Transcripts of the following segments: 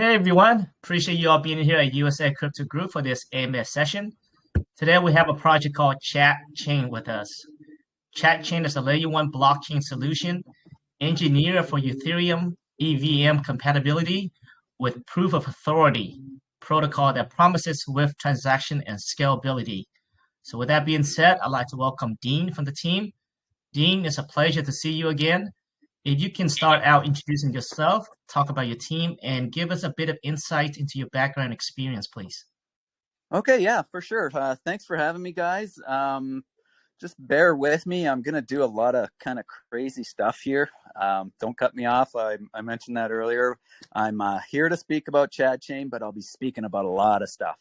Hey everyone, appreciate you all being here at USA Crypto Group for this AMA session. Today we have a project called ChadChain with us. ChadChain is a layer 1 blockchain solution engineered for Ethereum EVM compatibility with proof of authority protocol that promises swift transaction and scalability. So with that being said, I'd like to welcome Dean from the team. Dean, it's a pleasure to see you again. If you can start out introducing yourself, talk about your team, and give us a bit of insight into your background experience, please. Okay, yeah, for sure. Thanks for having me, guys. Just bear with me. I'm going to do a lot of kind of crazy stuff here. Don't cut me off. I mentioned that earlier. I'm here to speak about ChadChain, but I'll be speaking about a lot of stuff.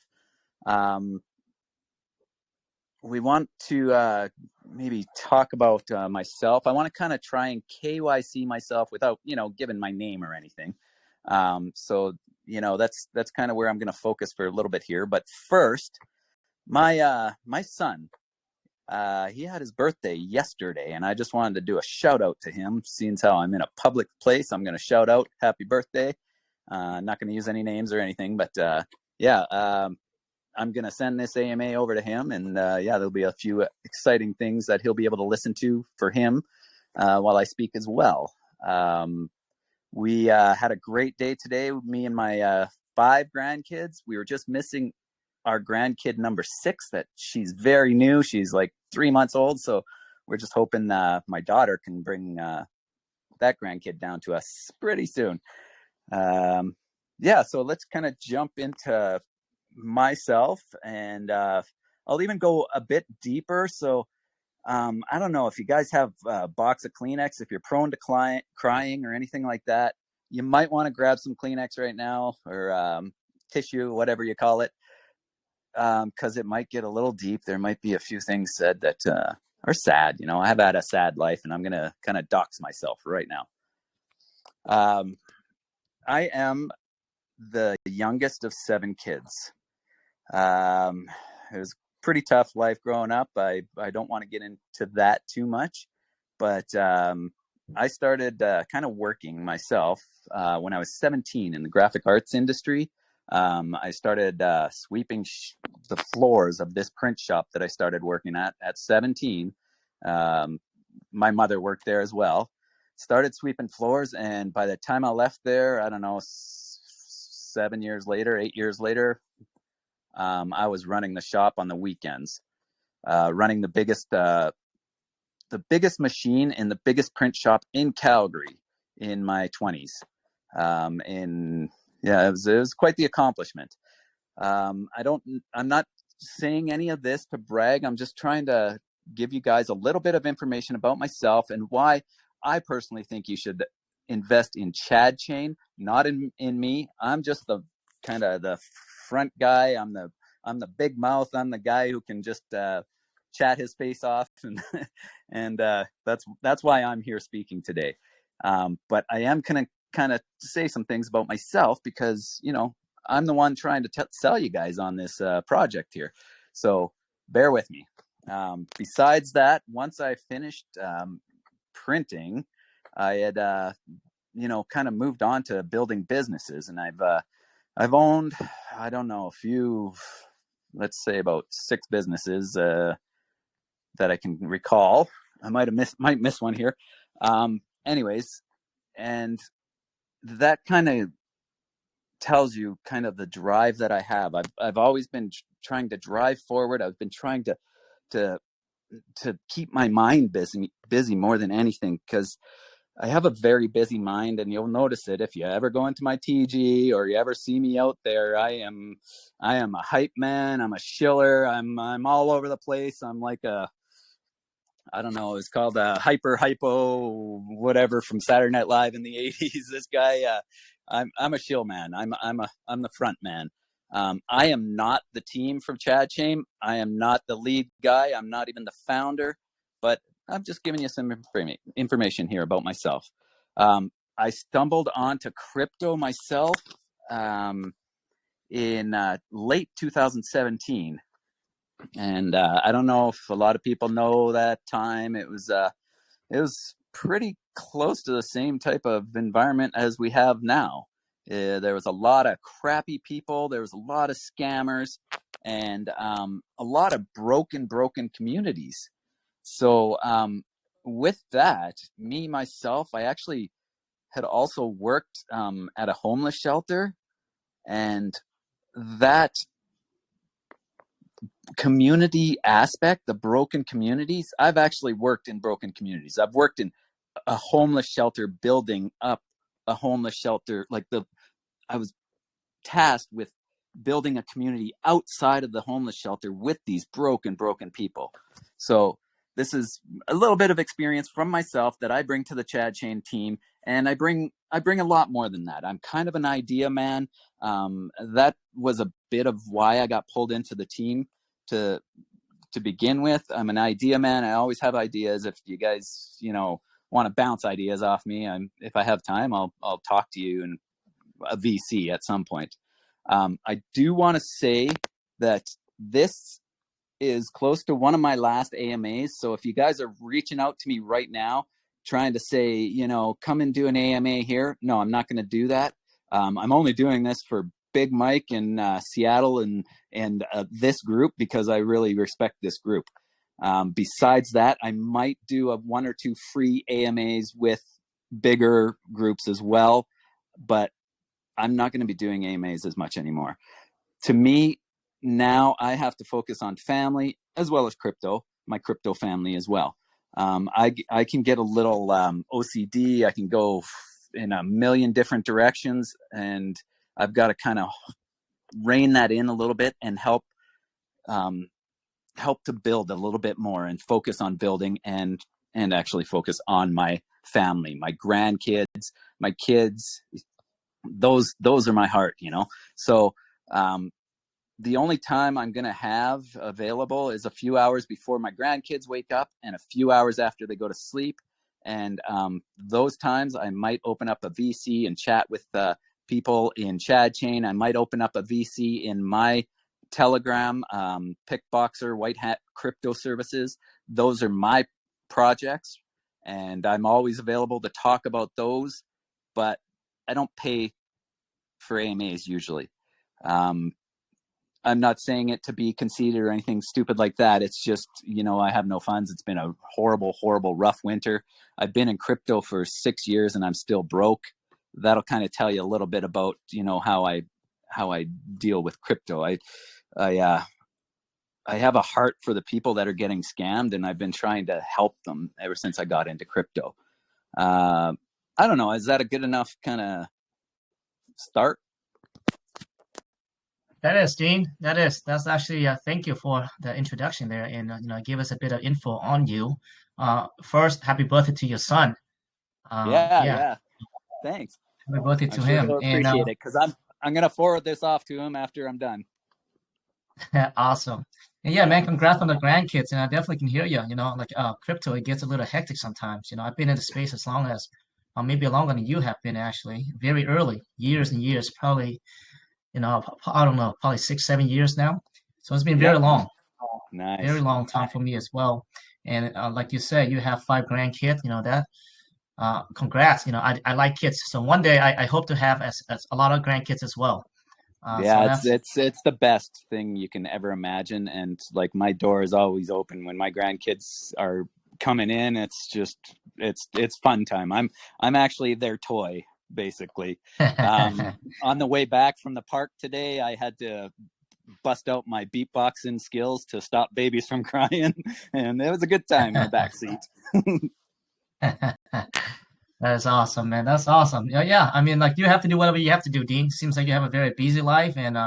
We want to maybe talk about myself. I want to kind of try and KYC myself without, giving my name or anything. So, that's kind of where I'm going to focus for a little bit here. But first, my son, he had his birthday yesterday, and I just wanted to do a shout out to him. Seeing how I'm in a public place, I'm going to shout out happy birthday. Not going to use any names or anything, but I'm going to send this AMA over to him, and there'll be a few exciting things that he'll be able to listen to for him while I speak as well. We had a great day today. Me and my 5 grandkids. We were just missing our grandkid number 6. That she's very new. She's like 3 months old. So we're just hoping my daughter can bring that grandkid down to us pretty soon. So let's kind of jump into myself, and I'll even go a bit deeper. So I don't know if you guys have a box of Kleenex. If you're prone to crying or anything like that, you might want to grab some Kleenex right now, or tissue, whatever you call it, because it might get a little deep. There might be a few things said that are sad. I have had a sad life, and I'm going to kind of dox myself right now. I am the youngest of 7 kids. It was a pretty tough life growing up. I don't want to get into that too much, but I started kind of working myself when I was 17 in the graphic arts industry. I started sweeping the floors of this print shop that I started working at 17. My mother worked there as well. Started sweeping floors, and by the time I left there, I don't know, 8 years later, I was running the shop on the weekends, running the biggest machine in the biggest print shop in Calgary in my 20s. It was quite the accomplishment. I'm not saying any of this to brag. I'm just trying to give you guys a little bit of information about myself and why I personally think you should invest in ChadChain, not in me. I'm just the kind of the front guy. I'm the big mouth. I'm the guy who can just chat his face off, and that's why I'm here speaking today. But I am gonna kind of say some things about myself, because I'm the one trying to sell you guys on this project here. So bear with me. Besides that, once I finished printing, I had kind of moved on to building businesses, and I've owned, I don't know, let's say about 6 businesses that I can recall. I might miss one here. Anyways, and that kind of tells you kind of the drive that I have. I've always been trying to drive forward. I've been trying to keep my mind busy more than anything, because I have a very busy mind, and you'll notice it if you ever go into my TG or you ever see me out there. I am a hype man. I'm a shiller. I'm all over the place. I'm like I don't know, it's called hypo whatever from Saturday Night Live in the 80s. This guy, I'm a shill man. I'm the front man. I am not the team from ChadChain. I am not the lead guy. I'm not even the founder, but I'm just giving you some information here about myself. I stumbled onto crypto myself in late 2017. And I don't know if a lot of people know that time. It was pretty close to the same type of environment as we have now. There was a lot of crappy people. There was a lot of scammers, and a lot of broken communities. So with that, myself, I actually had also worked at a homeless shelter, and that community aspect, the broken communities, I've actually worked in broken communities. I've worked in a homeless shelter, building up a homeless shelter. I was tasked with building a community outside of the homeless shelter with these broken people. So this is a little bit of experience from myself that I bring to the ChadChain team, and I bring a lot more than that. I'm kind of an idea man. That was a bit of why I got pulled into the team to begin with. I'm an idea man. I always have ideas. If you guys, want to bounce ideas off me, if I have time, I'll talk to you and a VC at some point. I do want to say that this is close to one of my last AMAs. So if you guys are reaching out to me right now, trying to say, come and do an AMA here, no, I'm not going to do that. I'm only doing this for Big Mike in Seattle and this group, because I really respect this group. Besides that, I might do 1 or 2 free AMAs with bigger groups as well, but I'm not going to be doing AMAs as much anymore. To me, now I have to focus on family as well as crypto, my crypto family as well. I can get a little OCD. I can go in a million different directions, and I've got to kind of rein that in a little bit and help to build a little bit more and focus on building and actually focus on my family, my grandkids, my kids. Those are my heart, So the only time I'm going to have available is a few hours before my grandkids wake up and a few hours after they go to sleep. And those times I might open up a VC and chat with people in ChadChain. I might open up a VC in my Telegram, Pickboxer, White Hat Crypto Services. Those are my projects, and I'm always available to talk about those, but I don't pay for AMAs usually. I'm not saying it to be conceited or anything stupid like that. It's just, I have no funds. It's been a horrible, rough winter. I've been in crypto for 6 years and I'm still broke. That'll kind of tell you a little bit about, how I deal with crypto. I have a heart for the people that are getting scammed, and I've been trying to help them ever since I got into crypto. I don't know. Is that a good enough kind of start? That is, Dean. That's actually thank you for the introduction there, and give us a bit of info on you. First, happy birthday to your son. Yeah. Thanks. Happy birthday to I'm sure him. he'll appreciate it, because I'm gonna forward this off to him after I'm done. Awesome. And yeah, man, congrats on the grandkids. And I definitely can hear you. Crypto, it gets a little hectic sometimes. I've been in the space as long as, maybe longer than you have been actually. Very early, years and years, probably. I don't know, probably 6, 7 years now. So it's been very long, Nice, very long time for me as well. And like you said, you have 5 grandkids. Congrats. I like kids. So one day I hope to have as a lot of grandkids as well. It's the best thing you can ever imagine, and like my door is always open when my grandkids are coming in. It's just it's fun time. I'm actually their toy, basically. On the way back from the park today, I had to bust out my beatboxing skills to stop babies from crying, and it was a good time in the back seat. That is awesome, man. That's awesome. Yeah. I mean, like you have to do whatever you have to do, Dean. Seems like you have a very busy life, and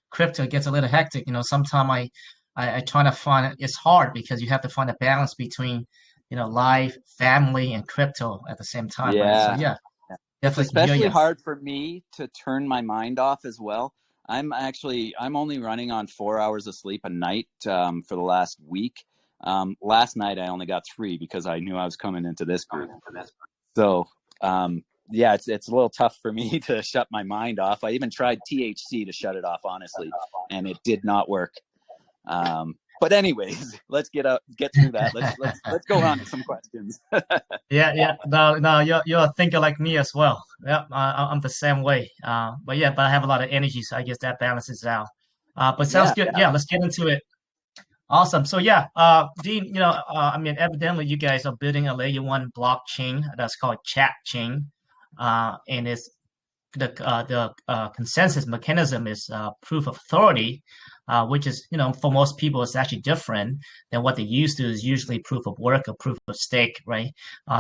crypto gets a little hectic. Sometimes I try to find it's hard because you have to find a balance between, life, family, and crypto at the same time, right? So yeah, it's definitely can hear especially you. hard for me to turn my mind off as well. I'm only running on 4 hours of sleep a night for the last week. Last night I only got 3 because I knew I was coming into this group. So it's a little tough for me to shut my mind off. I even tried THC to shut it off, honestly, and it did not work. But anyways, let's get through that. Let's go on to some questions. Yeah. No, you're a thinker like me as well. Yeah, I'm the same way. But I have a lot of energy, so I guess that balances out. But sounds Yeah, good. yeah. Yeah, let's get into it. Awesome. So yeah, Dean, I mean, evidently you guys are building a layer one blockchain that's called ChadChain, and it's the consensus mechanism is proof of authority, which is for most people it's actually different than what they used to is usually proof of work or proof of stake, right?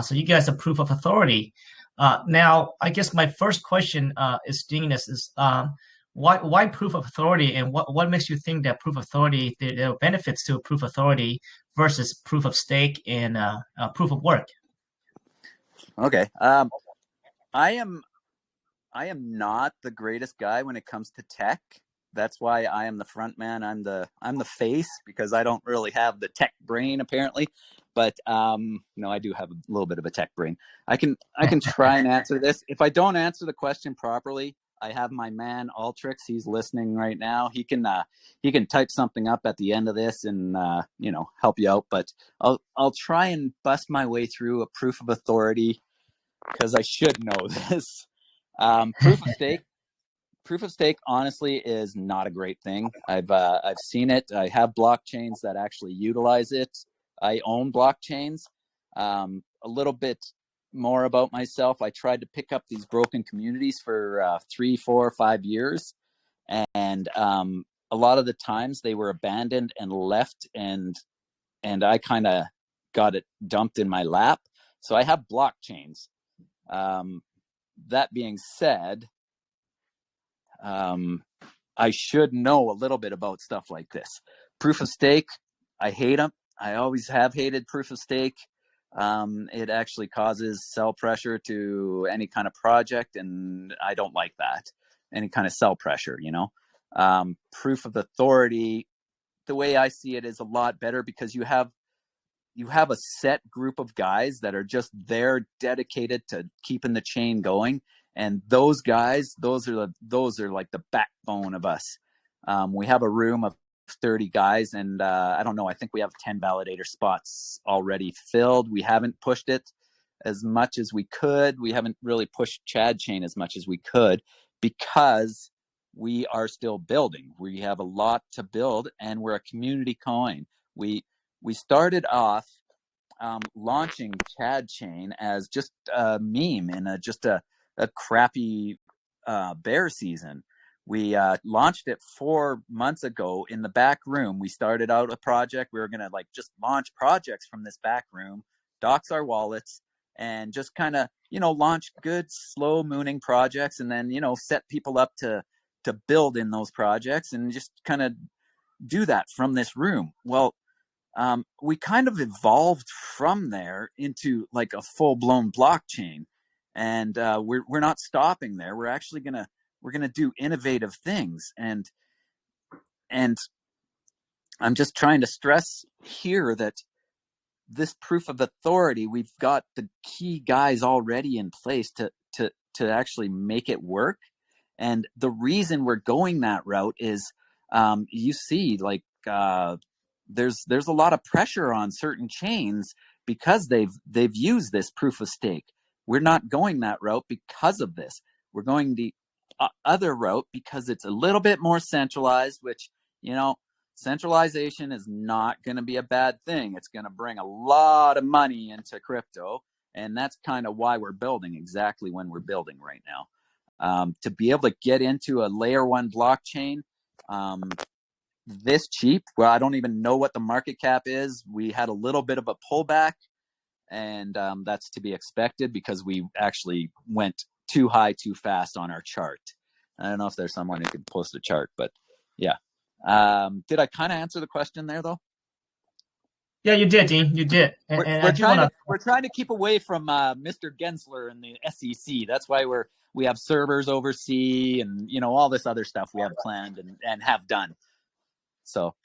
So you guys are proof of authority. Now, I guess my first question is Dean is why proof of authority, and what makes you think that proof of authority there are benefits to proof of authority versus proof of stake and proof of work? Okay. I am not the greatest guy when it comes to tech. That's why I am the front man. I'm the face, because I don't really have the tech brain apparently. But no, I do have a little bit of a tech brain. I can try and answer this. If I don't answer the question properly, I have my man Ultrix. He's listening right now. He can type something up at the end of this and help you out. But I'll try and bust my way through a proof of authority, because I should know this. Proof of stake honestly is not a great thing. I've seen it. I have blockchains that actually utilize it. I own blockchains. A little bit more about myself. I tried to pick up these broken communities for 3, 4, 5 years, and a lot of the times they were abandoned and left, and I kind of got it dumped in my lap. So I have blockchains. That being said, I should know a little bit about stuff like this. Proof of stake, I hate them. I always have hated proof of stake. It actually causes sell pressure to any kind of project, and I don't like that. Any kind of sell pressure, proof of authority, the way I see it, is a lot better, because you have a set group of guys that are just there dedicated to keeping the chain going. And those guys, those are like the backbone of us. We have a room of 30 guys, and I don't know, I think we have 10 validator spots already filled. We haven't pushed it as much as we could. We haven't really pushed ChadChain as much as we could, because we are still building. We have a lot to build, and we're a community coin. We started off launching ChadChain as just a meme and just a crappy bear season. We launched it 4 months ago in the back room. We started out a project. We were going to just launch projects from this back room, dox our wallets, and just kind of, launch good, slow mooning projects, and then, set people up to build in those projects, and just kind of do that from this room. Well, we kind of evolved from there into like a full-blown blockchain, and we're not stopping there. We're actually gonna do innovative things, and I'm just trying to stress here that this proof of authority, we've got the key guys already in place to actually make it work. And the reason we're going that route is, you see, there's a lot of pressure on certain chains because they've used this proof of stake. We're not going that route because of this. We're going the other route because it's a little bit more centralized, which, centralization is not going to be a bad thing. It's going to bring a lot of money into crypto, and that's kind of why we're building exactly when we're building right now. To be able to get into a layer one blockchain this cheap, well, I don't even know what the market cap is. We had a little bit of a pullback, and that's to be expected because we actually went too high too fast on our chart. I don't know if there's someone who could post a chart, but yeah. Did I kind of answer the question there, though? Yeah, you did, Dean. You did. We're trying to keep away from Mr. Gensler and the SEC. That's why we have servers overseas, and all this other stuff we have planned and have done. So.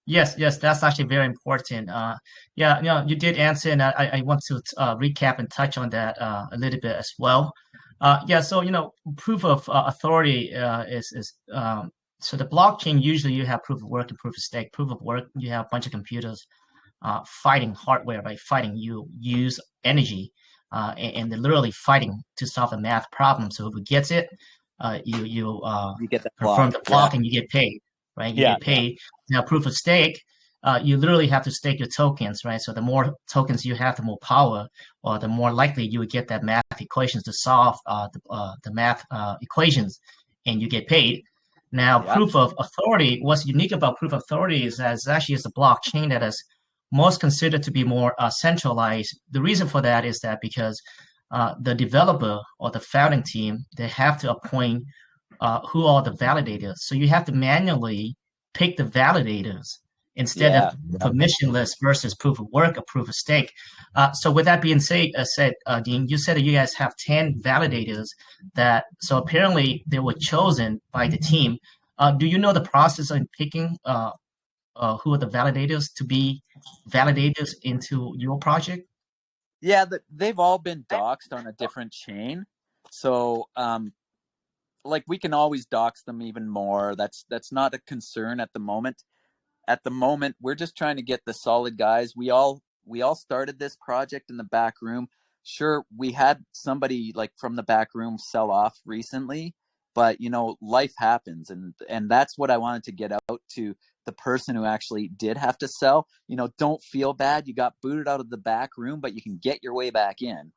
Yes, that's actually very important. Yeah, you did answer, and I want to recap and touch on that a little bit as well. Yeah, so proof of authority is So the blockchain, usually you have proof of work and proof of stake. Proof of work, you have a bunch of computers fighting hardware, right? Fighting, you use energy, and they're literally fighting to solve a math problem. So who gets it, you You get that confirm block. the Yeah. block and you get paid, right? You Yeah. get paid. Now proof of stake, you literally have to stake your tokens, right? So the more tokens you have, the more power, or the more likely you would get that math equations to solve the math equations, and you get paid. Now, Yeah. proof of authority, what's unique about proof of authority is that it's actually is a blockchain that is most considered to be more centralized. The reason for that is that because the developer or the founding team, they have to appoint who are the validators. So you have to manually pick the validators instead of Yeah. permissionless versus proof of work or proof of stake. So with that being said, Dean, you said that you guys have 10 validators that, so apparently they were chosen by the team. Do you know the process in picking who are the validators to be validators into your project? Yeah, they've all been doxed on a different chain. So like we can always dox them even more. That's not a concern at the moment. At the moment, we're just trying to get the solid guys. We all started this project in the back room. Sure, we had somebody like from the back room sell off recently, but life happens, and that's what I wanted to get out to the person who actually did have to sell. Don't feel bad. You got booted out of the back room, but you can get your way back in.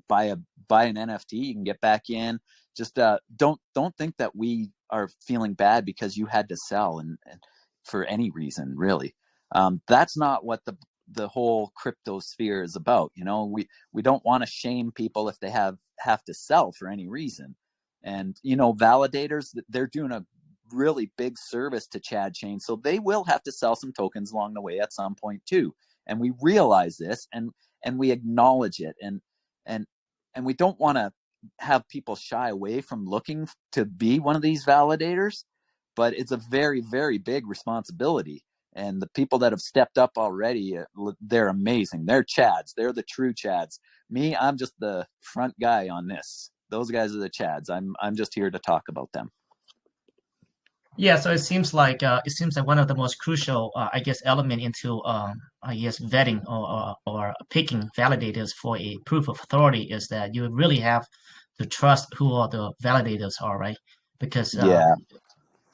Buy an NFT, you can get back in. Just don't think that we are feeling bad because you had to sell and for any reason, really. That's not what the whole crypto sphere is about. We don't want to shame people if they have to sell for any reason. And validators, they're doing a really big service to ChadChain, so they will have to sell some tokens along the way at some point too. And we realize this, and we acknowledge it, and we don't want to have people shy away from looking to be one of these validators, but it's a very, very big responsibility. And the people that have stepped up already, they're amazing. They're Chads. They're the true Chads. Me, I'm just the front guy on this. Those guys are the Chads. I'm just here to talk about them. Yeah, so it seems like one of the most crucial, I guess, element into I guess vetting or picking validators for a proof of authority is that you really have to trust who are the validators are, right? Because Yeah.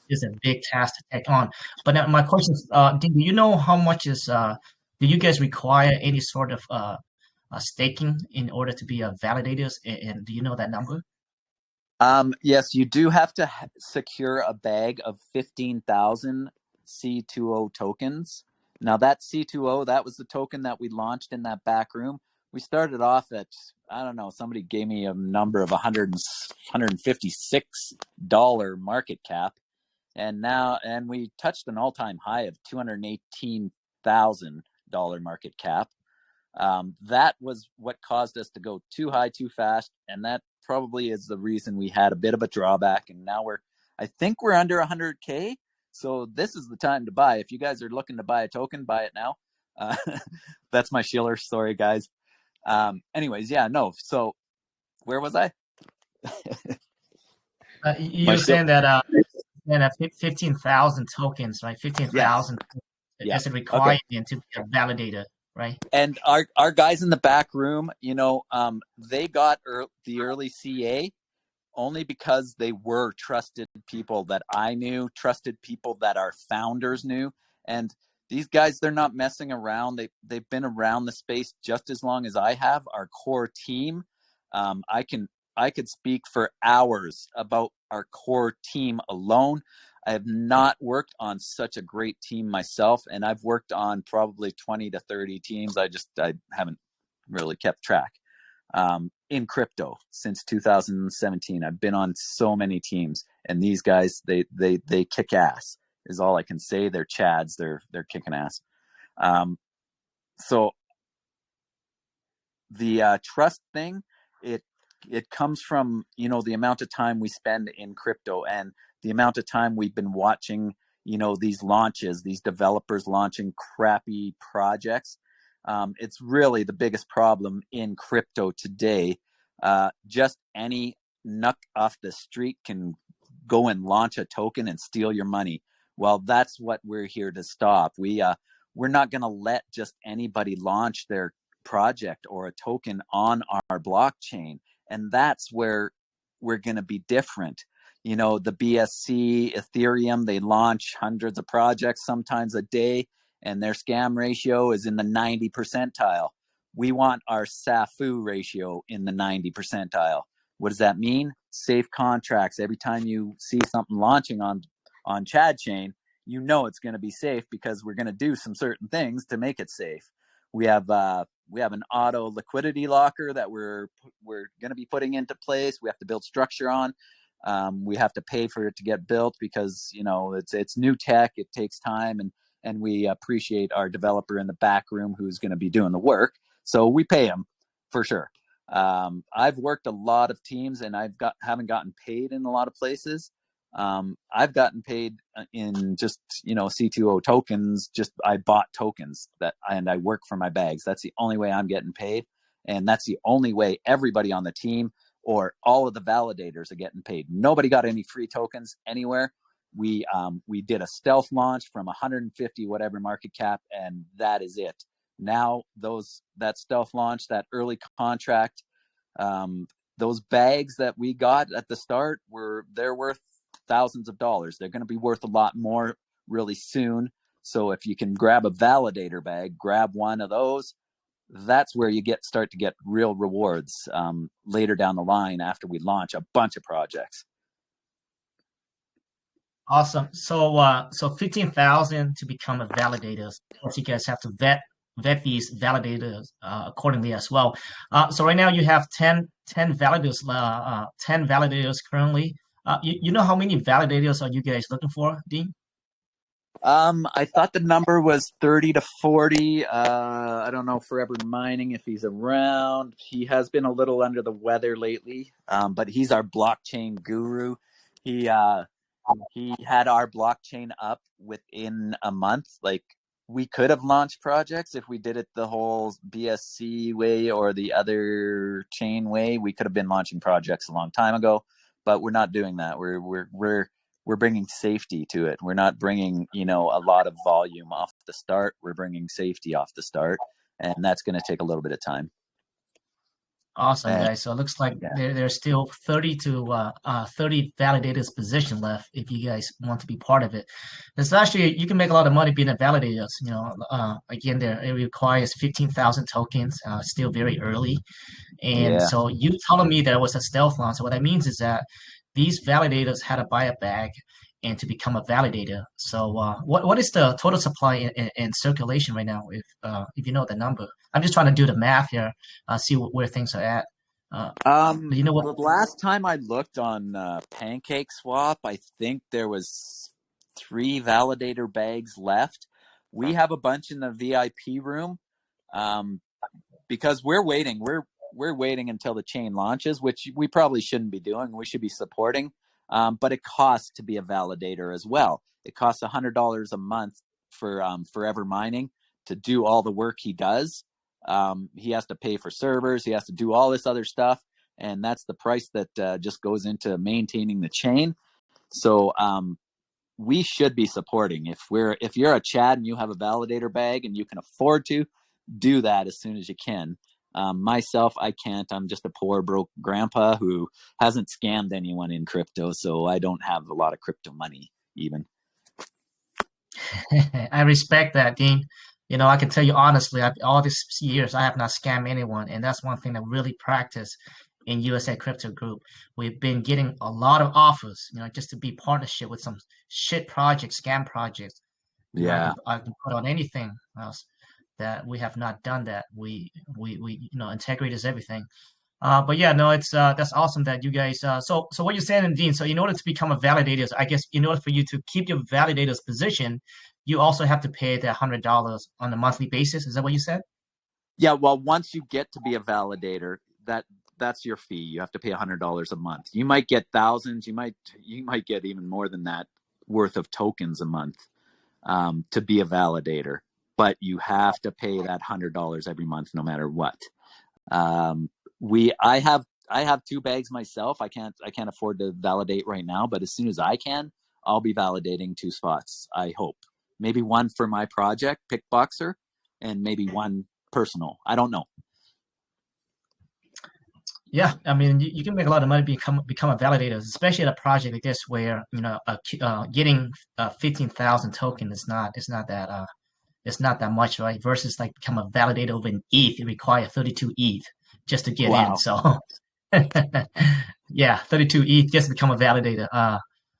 it's a big task to take on. But now my question is, do you know how much is do you guys require any sort of staking in order to be a validators? And do you know that number? Yes, you do have to secure a bag of 15,000 C2O tokens. Now that C2O, that was the token that we launched in that back room. We started off at, I don't know, somebody gave me a number of $156 market cap. And we touched an all-time high of $218,000 market cap. That was what caused us to go too high too fast, and that probably is the reason we had a bit of a drawback. And now I think we're under 100K, so this is the time to buy. If you guys are looking to buy a token, buy it now. That's my Schiller story, guys. Anyways, yeah, no. So where was I? You My were Schiller. saying that 15,000 tokens, right? Yes. 15,000 Yeah. as a Okay. requirement to be a validator, right? And our guys in the back room, they got the early CA only because they were trusted people that I knew, trusted people that our founders knew. And these guys, they're not messing around. They've been around the space just as long as I have. Our core team, I could speak for hours about our core team alone. I have not worked on such a great team myself, and I've worked on probably 20 to 30 teams. I haven't really kept track. In crypto since 2017. I've been on so many teams, and these guys, they kick ass is all I can say. They're Chads. They're kicking ass. So the trust thing, it comes from the amount of time we spend in crypto and the amount of time we've been watching these launches, these developers launching crappy projects. It's really the biggest problem in crypto today. Just any nuck off the street can go and launch a token and steal your money. Well, that's what we're here to stop. We're not going to let just anybody launch their project or a token on our blockchain. And that's where we're going to be different. You know, the BSC, Ethereum, they launch hundreds of projects sometimes a day, and their scam ratio is in the 90 percentile. We want our SAFU ratio in the 90 percentile. What does that mean? Safe contracts. Every time you see something launching on ChadChain, you know it's going to be safe because we're going to do some certain things to make it safe. We have an auto liquidity locker that we're going to be putting into place. We have to build structure on. We have to pay for it to get built because, you know, it's new tech. It takes time, and we appreciate our developer in the back room who's going to be doing the work. So we pay him for sure. I've worked a lot of teams, and haven't gotten paid in a lot of places. I've gotten paid in just, you know, C2O tokens. Just I bought tokens and I work for my bags. That's the only way I'm getting paid, and that's the only way everybody on the team or all of the validators are getting paid. Nobody got any free tokens anywhere. We did a stealth launch from 150 whatever market cap, and that is it. Now that stealth launch, that early contract, those bags that we got at the start they're worth thousands of dollars. They're going to be worth a lot more really soon. So if you can grab a validator bag, grab one of those. That's where you start to get real rewards later down the line after we launch a bunch of projects. Awesome. So 15,000 to become a validator. Of course, you guys have to vet these validators accordingly as well. So right now you have 10 validators 10 validators currently. You know how many validators are you guys looking for, Dean? I thought the number was 30 to 40. I don't know Forever Mining if he's around. He has been a little under the weather lately, but he's our blockchain guru. He had our blockchain up within a month. Like, we could have launched projects if we did it the whole BSC way or the other chain way. We could have been launching projects a long time ago, but we're not doing that. We're bringing safety to it. We're not bringing, you know, a lot of volume off the start. We're bringing safety off the start, and that's going to take a little bit of time. Awesome, guys. So it looks like there's still 30 to 30 validators position left if you guys want to be part of it. It's actually, you can make a lot of money being a validator. You know, again, it requires 15,000 tokens, still very early. And so you telling me there was a stealth launch. So what that means is that these validators had to buy a bag and to become a validator. So what is the total supply in circulation right now, if you know the number? I'm just trying to do the math here, see where things are at. You know what? The last time I looked on PancakeSwap, I think there was 3 validator bags left. We have a bunch in the VIP room because we're waiting. We're waiting until the chain launches, which we probably shouldn't be doing. We should be supporting. But it costs to be a validator as well. It costs $100 a month for Forever Mining to do all the work he does. He has to pay for servers. He has to do all this other stuff. And that's the price that just goes into maintaining the chain. So we should be supporting. If you're a Chad and you have a validator bag and you can afford to, do that as soon as you can. Myself, I can't. I'm just a poor, broke grandpa who hasn't scammed anyone in crypto, so I don't have a lot of crypto money even. I respect that, Dean. You know, I can tell you honestly, all these years, I have not scammed anyone, and that's one thing that really practice in USA Crypto Group. We've been getting a lot of offers, you know, just to be partnership with some shit projects, scam projects. Yeah, I can put on anything else. That we have not done that. We you know, integrity is everything. But yeah, no, it's that's awesome that you guys. So what you're saying, Dean. So in order to become a validator, I guess in order for you to keep your validator's position, you also have to pay that $100 on a monthly basis. Is that what you said? Yeah. Well, once you get to be a validator, that's your fee. You have to pay $100 a month. You might get thousands. You might get even more than that worth of tokens a month to be a validator. But you have to pay that $100 every month, no matter what. I have I have 2 bags myself. I can't afford to validate right now, but as soon as I can, I'll be validating 2 spots. I hope maybe 1 for my project, Pickboxer, and maybe 1 personal. I don't know. Yeah, I mean, you can make a lot of money become a validator, especially at a project like this where getting 15,000 token is not that it's not that much, right? Versus like become a validator over an ETH, it requires 32 ETH just to get in. Wow. So yeah, 32 ETH just to become a validator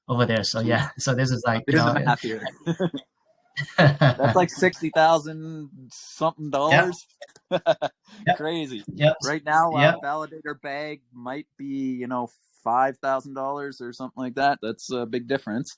over there. So yeah, so this is like Here's the math here. That's like 60,000 something yeah, dollars. yep, Crazy. yep, Right now, yep. validator bag might be, $5,000 or something like that. That's a big difference.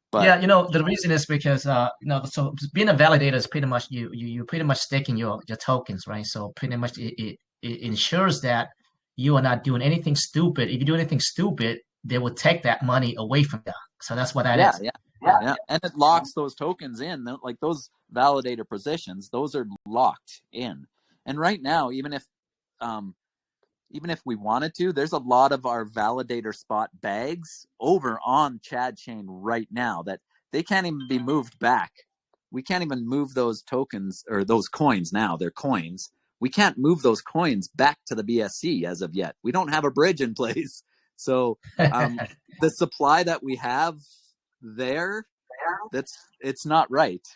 But Yeah, the reason is because so being a validator is pretty much you pretty much staking your tokens, right? So pretty much it ensures that you are not doing anything stupid. If you do anything stupid, they will take that money away from you. So that's what that yeah, is. yeah. And it locks those tokens in. Like those validator positions, those are locked in. And right now, even if we wanted to, there's a lot of our validator spot bags over on ChadChain right now that they can't even be moved back. We can't even move those tokens or those coins now. They're coins. We can't move those coins back to the BSC as of yet. We don't have a bridge in place. So the supply that we have there, it's not right.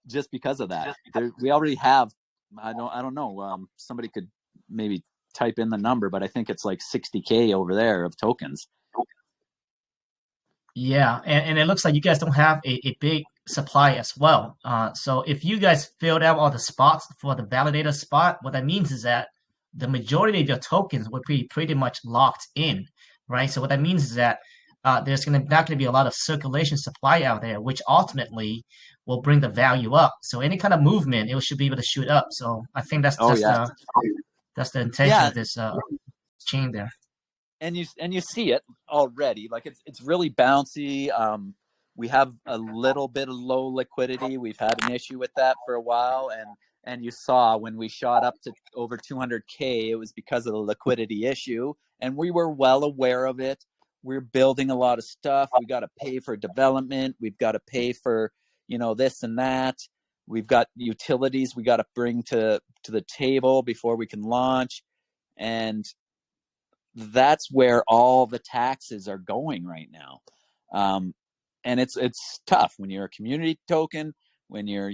Just because of that. We already have, I don't know. Somebody could maybe type in the number, but I think it's like 60K over there of tokens. Yeah, and it looks like you guys don't have a big supply as well. So if you guys filled out all the spots for the validator spot, what that means is that the majority of your tokens will be pretty much locked in, right? So what that means is that there's not gonna be a lot of circulation supply out there, which ultimately will bring the value up. So any kind of movement, it should be able to shoot up. So I think Oh yeah, that's the intention yeah. of this chain there. And you see it already. Like it's really bouncy. We have a little bit of low liquidity. We've had an issue with that for a while, and you saw when we shot up to over 200K, it was because of the liquidity issue, and we were well aware of it. We're building a lot of stuff. We got to pay for development. We've got to pay for this and that. We've got utilities we got to bring to the table before we can launch, and that's where all the taxes are going right now. And it's tough when you're a community token, when you're,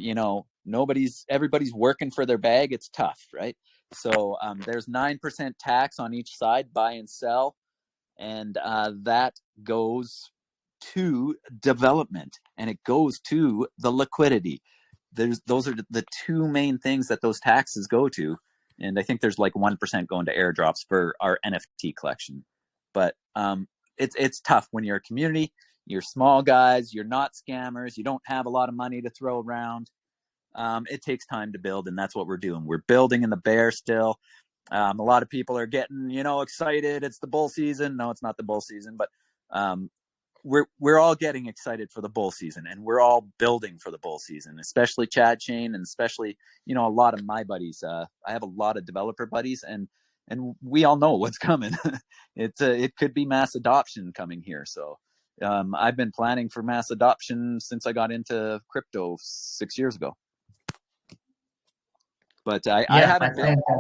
everybody's working for their bag. It's tough, right? So there's 9% tax on each side, buy and sell. And that goes to development, and it goes to the liquidity. Those are the 2 main things that those taxes go to. And I think there's like 1% going to airdrops for our NFT collection. But it's tough when you're a community, you're small guys, you're not scammers, you don't have a lot of money to throw around. It takes time to build, and that's what we're doing. We're building in the bear still. A lot of people are getting, excited. It's the bull season. No, it's not the bull season, but we're all getting excited for the bull season, and we're all building for the bull season, especially ChadChain, and especially a lot of my buddies. I have a lot of developer buddies, and we all know what's coming. It could be mass adoption coming here. So I've been planning for mass adoption since I got into crypto 6 years ago. But I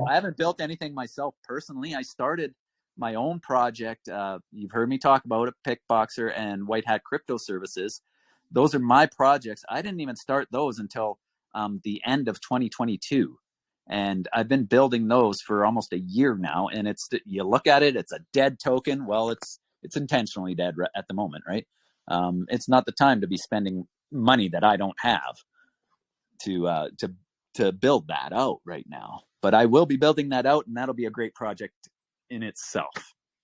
haven't built anything myself personally. I started my own project. You've heard me talk about it, Pickboxer and White Hat Crypto Services. Those are my projects. I didn't even start those until the end of 2022. And I've been building those for almost a year now. And you look at it, it's a dead token. Well, it's intentionally dead at the moment, right? It's not the time to be spending money that I don't have to build that out right now. But I will be building that out, and that'll be a great project in itself.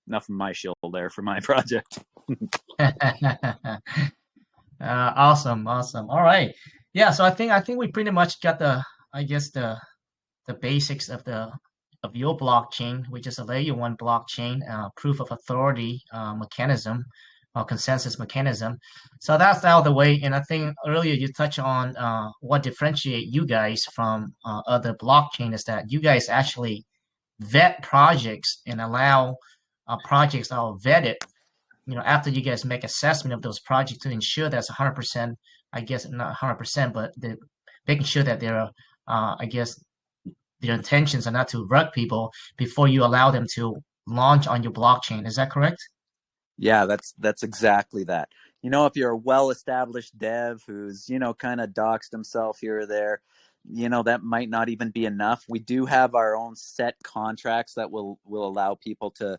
Enough of my shill there for my project. Awesome. All right. Yeah, so I think we pretty much got the basics of your blockchain, which is a layer 1 blockchain, proof of authority mechanism or consensus mechanism. So that's out of the way. And I think earlier you touched on what differentiate you guys from other blockchain is that you guys actually vet projects and allow projects that are vetted, after you guys make assessment of those projects to ensure that's 100%, I guess not 100%, but making sure that they're, I guess, their intentions are not to rug people before you allow them to launch on your blockchain. Is that correct? Yeah, that's exactly that. If you're a well-established dev who's, kind of doxed himself here or there, that might not even be enough. We do have our own set contracts that will allow people to,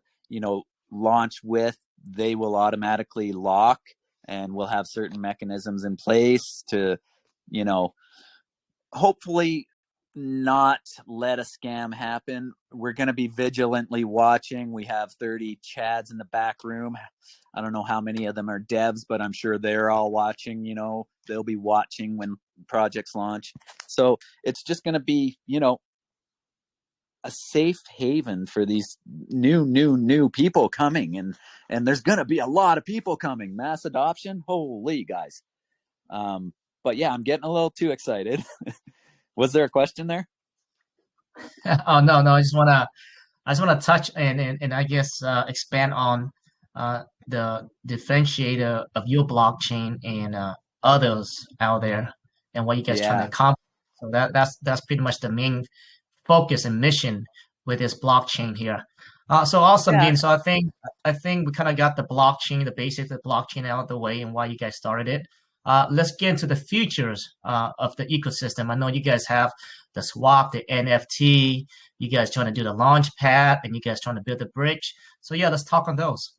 launch with. They will automatically lock, and we'll have certain mechanisms in place to, hopefully not let a scam happen. We're going to be vigilantly watching. We have 30 Chads in the back room. I don't know how many of them are devs, but I'm sure they're all watching. They'll be watching when projects launch. So it's just going to be, a safe haven for these new people coming. And there's going to be a lot of people coming. Mass adoption. Holy guys. But yeah, I'm getting a little too excited. Was there a question there? Oh, no, no. I just wanna touch and I guess expand on the differentiator of your blockchain and others out there and what you guys trying to Yeah. accomplish. So that's pretty much the main focus and mission with this blockchain here. So awesome, Yeah. Dean. So I think we kind of got the blockchain, the basics of the blockchain out of the way and why you guys started it. Let's get into the futures of the ecosystem. I know you guys have the swap, the NFT. You guys trying to do the Launchpad, and you guys trying to build the bridge. So yeah, let's talk on those.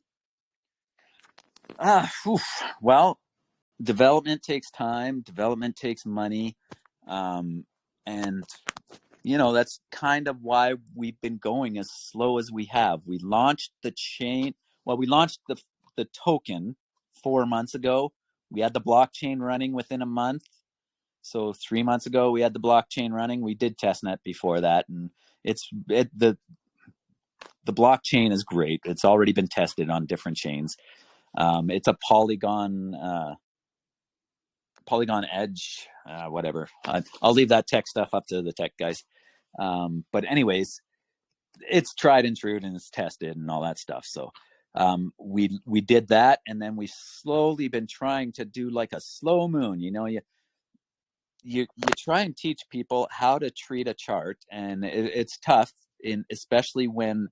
Well, development takes time. Development takes money. And that's kind of why we've been going as slow as we have. We launched the chain. Well, we launched the token 4 months ago. We had the blockchain running within a month. So 3 months ago, we had the blockchain running. We did testnet before that, and the blockchain is great. It's already been tested on different chains. It's a Polygon Edge, whatever. I'll leave that tech stuff up to the tech guys. But anyways, it's tried and true and it's tested and all that stuff. So we did that, and then we've slowly been trying to do like a slow moon. You try and teach people how to treat a chart, and it's tough, especially when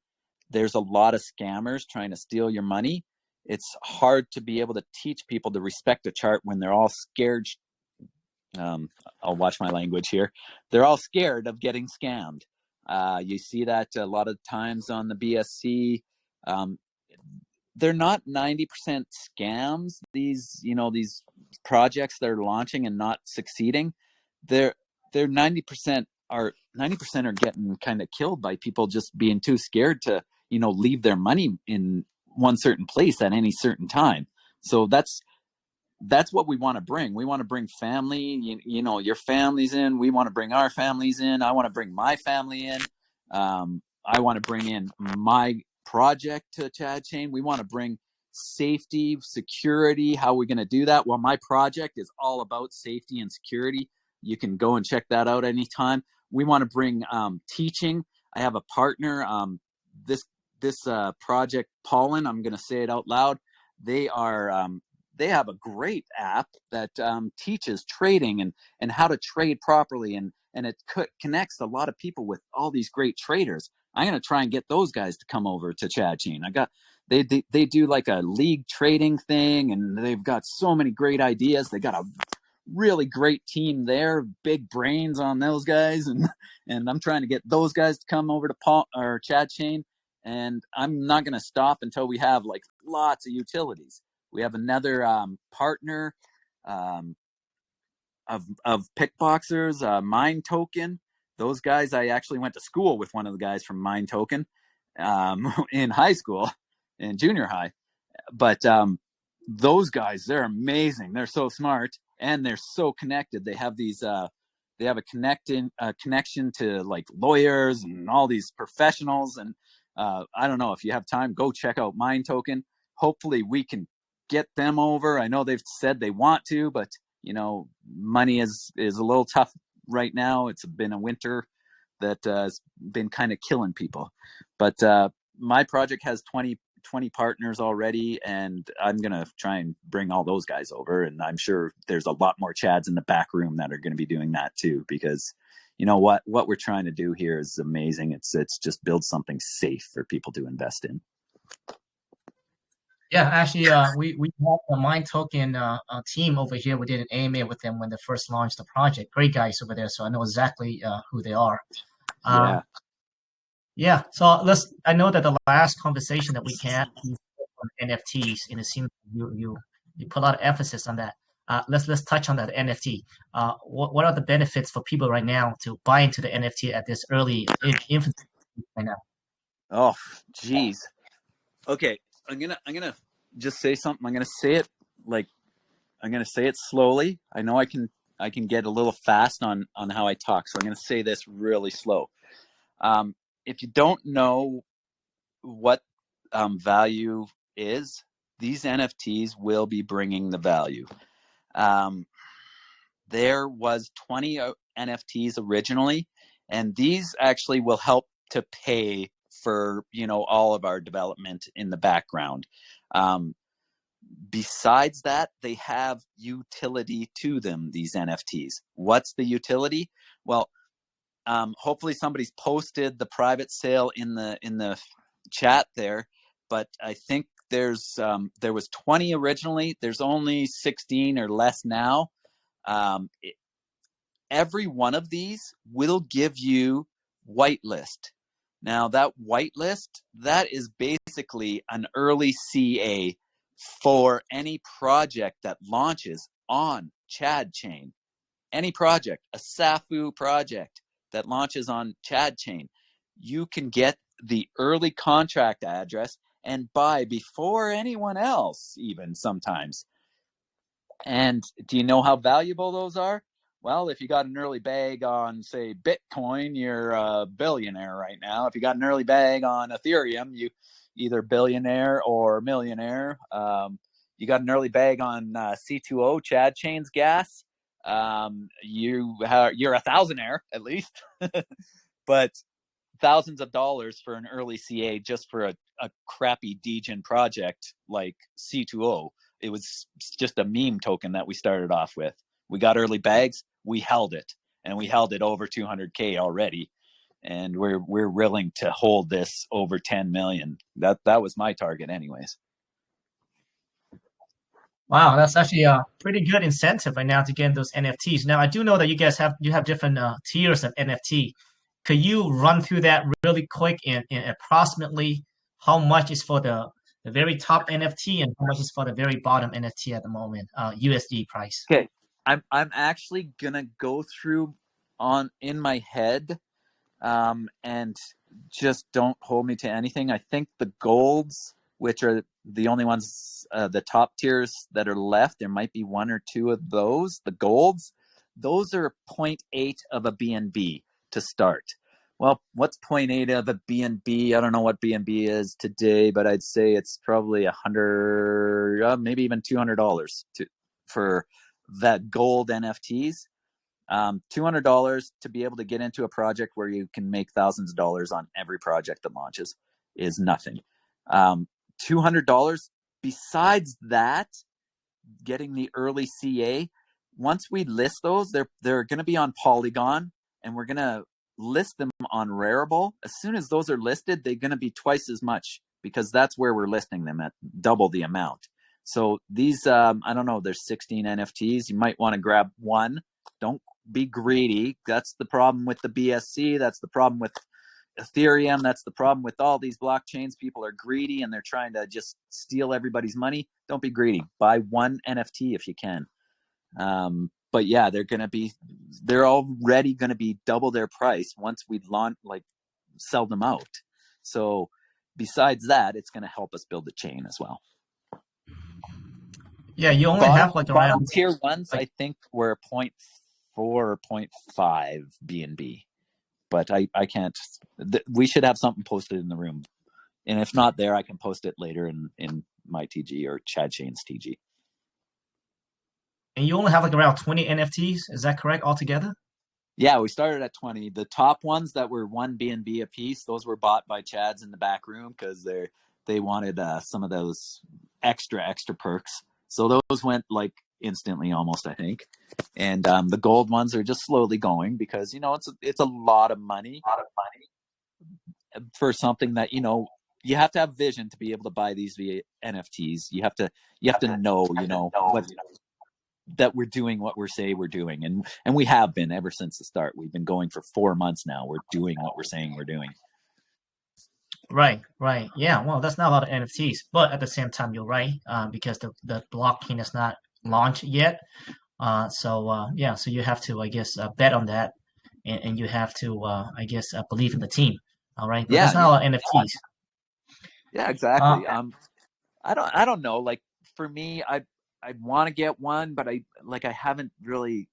there's a lot of scammers trying to steal your money. It's hard to be able to teach people to respect a chart when they're all scared. I'll watch my language here. They're all scared of getting scammed. You see that a lot of times on the BSC. They're not 90% scams. These projects that are launching and not succeeding, they're 90% are getting kind of killed by people just being too scared to leave their money in one certain place at any certain time. So that's what we want to bring. We want to bring family, your families in. We want to bring our families in. I want to bring my family in. I want to bring in my project to ChadChain. We want to bring safety, security. How are we going to do that? Well, my project is all about safety and security. You can go and check that out anytime. We want to bring teaching. I have a partner. This project, Pollen, I'm going to say it out loud. They have a great app that teaches trading and how to trade properly, and it connects a lot of people with all these great traders. I'm going to try and get those guys to come over to ChadChain. They do like a league trading thing, and they've got so many great ideas. They got a really great team there, big brains on those guys, and I'm trying to get those guys to come over to ChadChain, and I'm not going to stop until we have like lots of utilities. We have another partner of Pickboxers, Mind Token. Those guys, I actually went to school with one of the guys from Mind Token in high school, in junior high. But those guys, they're amazing. They're so smart and they're so connected. They have these. They have a connection to like lawyers and all these professionals. And I don't know, if you have time, go check out Mind Token. Hopefully, we can get them over. I know they've said they want to, but money is a little tough right now. It's been a winter that has been kind of killing people. But my project has 20 partners already, and I'm going to try and bring all those guys over. And I'm sure there's a lot more Chads in the back room that are going to be doing that too, because you know what we're trying to do here is amazing. It's just build something safe for people to invest in. Yeah, actually, we have a Mind Token team over here. We did an AMA with them when they first launched the project. Great guys over there, so I know exactly who they are. Yeah. Yeah, so I know that the last conversation that we had on NFTs, and it seems you put a lot of emphasis on that. Let's touch on that NFT. What are the benefits for people right now to buy into the NFT at this early infancy right now? Oh, geez. Okay, I'm gonna just say something. I'm gonna say it slowly. I know I can get a little fast on how I talk, so I'm gonna say this really slow. If you don't know what value is, these NFTs will be bringing the value. There was 20 NFTs originally, and these actually will help to pay for, you know, all of our development in the background. Besides that, they have utility to them, these NFTs. What's the utility? Well, hopefully somebody's posted the private sale in the chat there, but I think there was 20 originally. There's only 16 or less now. Every one of these will give you whitelist. Now that whitelist, that is basically an early CA for any project that launches on ChadChain. Any project, a SAFU project that launches on ChadChain, you can get the early contract address and buy before anyone else, even sometimes. And do you know how valuable those are? Well, if you got an early bag on, say, Bitcoin, you're a billionaire right now. If you got an early bag on Ethereum, you either billionaire or millionaire. You got an early bag on C2O, ChadChain's gas. You're a thousandaire at least, but thousands of dollars for an early CA just for a crappy degen project like C2O. It was just a meme token that we started off with. We got early bags, we held it, and we held it over 200K already. And we're willing to hold this over 10 million. That was my target anyways. Wow, that's actually a pretty good incentive right now to get those NFTs. Now, I do know that you guys have different tiers of NFT. Could you run through that really quick and approximately how much is for the very top NFT and how much is for the very bottom NFT at the moment, USD price? Okay, I'm actually gonna go through in my head, and just don't hold me to anything. I think the golds, which are the only ones, the top tiers that are left, there might be one or two of those. The golds, those are 0.8 of a BNB to start. Well, what's 0.8 of a BNB? I don't know what BNB is today, but I'd say it's probably $100, maybe even $200 for that gold NFTs. $200 to be able to get into a project where you can make thousands of dollars on every project that launches is nothing. $200 besides that, getting the early CA, once we list those, they're going to be on Polygon, and we're going to list them on Rarible. As soon as those are listed, they're going to be twice as much, because that's where we're listing them at double the amount. So these, I don't know, there's 16 NFTs. You might want to grab one. Don't be greedy. That's the problem with the BSC. That's the problem with Ethereum. That's the problem with all these blockchains. People are greedy and they're trying to just steal everybody's money. Don't be greedy. Buy one NFT if you can. But yeah, they're already going to be double their price once we sell them out. So besides that, it's going to help us build the chain as well. Yeah, you only have like bottom around tier ones, I think were 0.4 or 0.5 BNB, but I can't. We should have something posted in the room, and if not there, I can post it later in my TG or ChadChain's TG. And you only have like around 20 NFTs, is that correct altogether? Yeah, we started at 20. The top ones that were one BNB a piece, those were bought by Chads in the back room because they wanted some of those extra perks. So those went like instantly almost, I think. And the gold ones are just slowly going because it's a lot of money for something that you have to have vision to be able to buy these NFTs. You have to know what that we're doing what we're saying we're doing, and we have been ever since the start. We've been going for 4 months now. We're doing what we're saying we're doing. Right, right. Yeah, well, that's not a lot of NFTs, but at the same time, you're right, because the blockchain is not launched yet. Yeah, so you have to, I guess, bet on that, and you have to, I guess, believe in the team. All right, but Yeah, there's not a lot of NFTs. yeah, Uh, exactly. I don't know. Like for me, I want to get one, but I haven't really.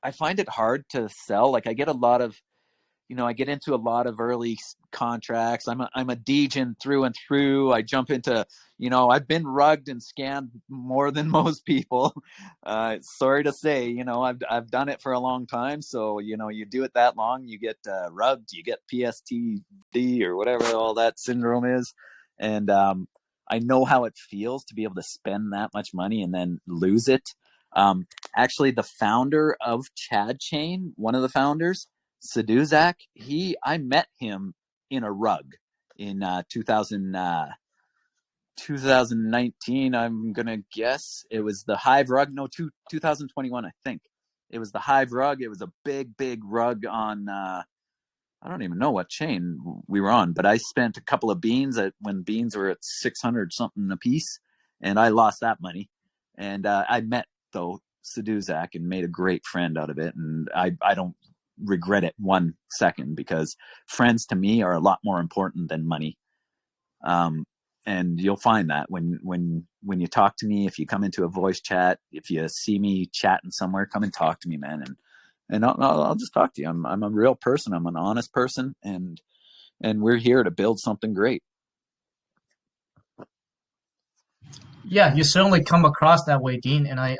I find it hard to sell. Like I get a lot of I get into a lot of early contracts. I'm a degen through and through. I jump into, I've been rugged and scammed more than most people. Sorry to say, I've done it for a long time. So, you do it that long, you get rugged, you get PSTD or whatever all that syndrome is. And I know how it feels to be able to spend that much money and then lose it. Actually, the founder of ChadChain, one of the founders, Saduzak, I met him in a rug in 2019. I'm gonna guess it was the Hive rug. No, 2021, I think. It was the Hive rug. It was a big rug on. I don't even know what chain we were on, but I spent a couple of beans when beans were at 600 something a piece, and I lost that money. And I met though Saduzak and made a great friend out of it, and I don't regret it 1 second because friends to me are a lot more important than money. And you'll find that when you talk to me, if you come into a voice chat, if you see me chatting somewhere, come and talk to me, man. And I'll just talk to you. I'm a real person. I'm an honest person, and we're here to build something great. yeah, you certainly come across that way, Dean, and I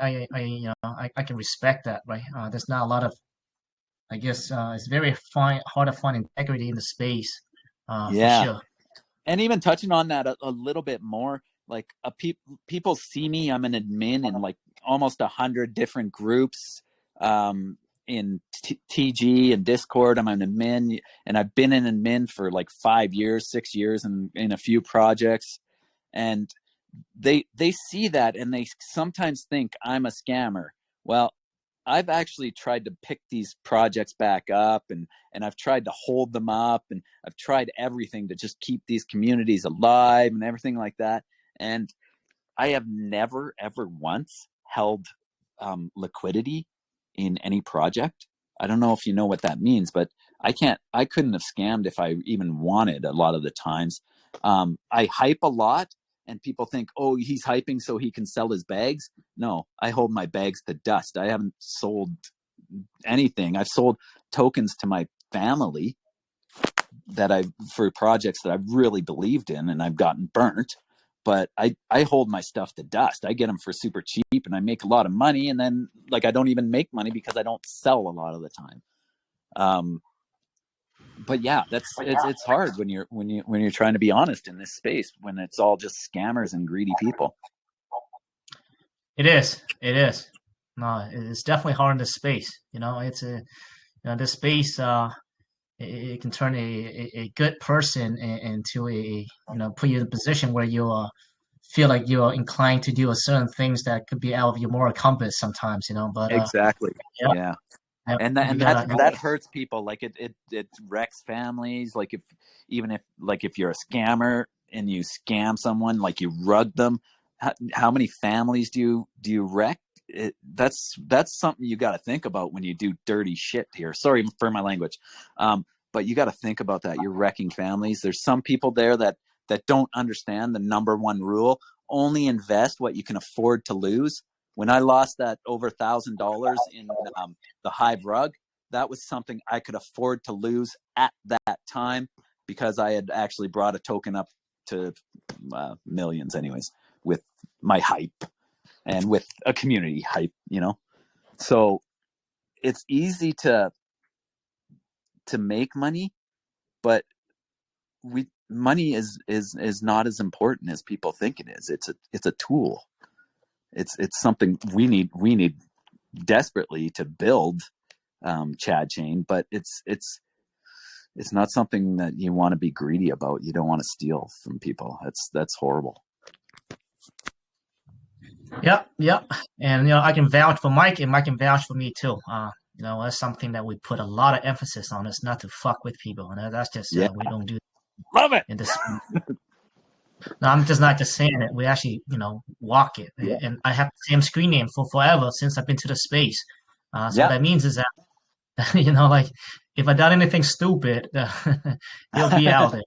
can respect that, right? There's not a lot of, I guess, it's very hard to find integrity in the space, for Yeah. sure. And even touching on that a little bit more, like people see me, I'm an admin in like almost 100 different groups, in TG and Discord. I'm an admin, and I've been an admin for like 5 years, 6 years, and in a few projects. And they see that, and they sometimes think I'm a scammer. Well, I've actually tried to pick these projects back up, and I've tried to hold them up, and I've tried everything to just keep these communities alive and everything like that. And I have never ever once held liquidity in any project. I don't know if you know what that means, but I couldn't have scammed if I even wanted a lot of the times. I hype a lot, and people think, oh, he's hyping so he can sell his bags. No, I hold my bags to dust. I haven't sold anything. I've sold tokens to my family for projects that I've really believed in, and I've gotten burnt. But I hold my stuff to dust. I get them for super cheap, and I make a lot of money. And then like I don't even make money because I don't sell a lot of the time. But yeah, it's hard when you're trying to be honest in this space when it's all just scammers and greedy people. It is. It is. No, it's definitely hard in this space. It's this space. It can turn a good person into put you in a position where you feel like you're inclined to do a certain things that could be out of your moral compass sometimes. But Exactly. yeah, Yeah. And you gotta. that hurts people. Like it wrecks families. Like if you're a scammer and you scam someone, like you rug them, how many families do you wreck? That's something you got to think about when you do dirty shit here. Sorry for my language, but you got to think about that. You're wrecking families. There's some people there that don't understand the number one rule: only invest what you can afford to lose. When I lost that over $1,000 in the Hive rug, that was something I could afford to lose at that time because I had actually brought a token up to millions anyways with my hype and with a community hype. So it's easy to to make money, but money is not as important as people think it is. It's a tool. It's something we need desperately to build ChadChain, but it's not something that you want to be greedy about. You don't want to steal from people. That's horrible. Yep. And I can vouch for Mike, and Mike can vouch for me too. That's something that we put a lot of emphasis on. Is not to fuck with people. That's just we don't do. Love it. In this. No, I'm just not just saying it. We actually, walk it. Yeah. And I have the same screen name for forever since I've been to the space. So what that means is that, like if I've done anything stupid, he'll be out there.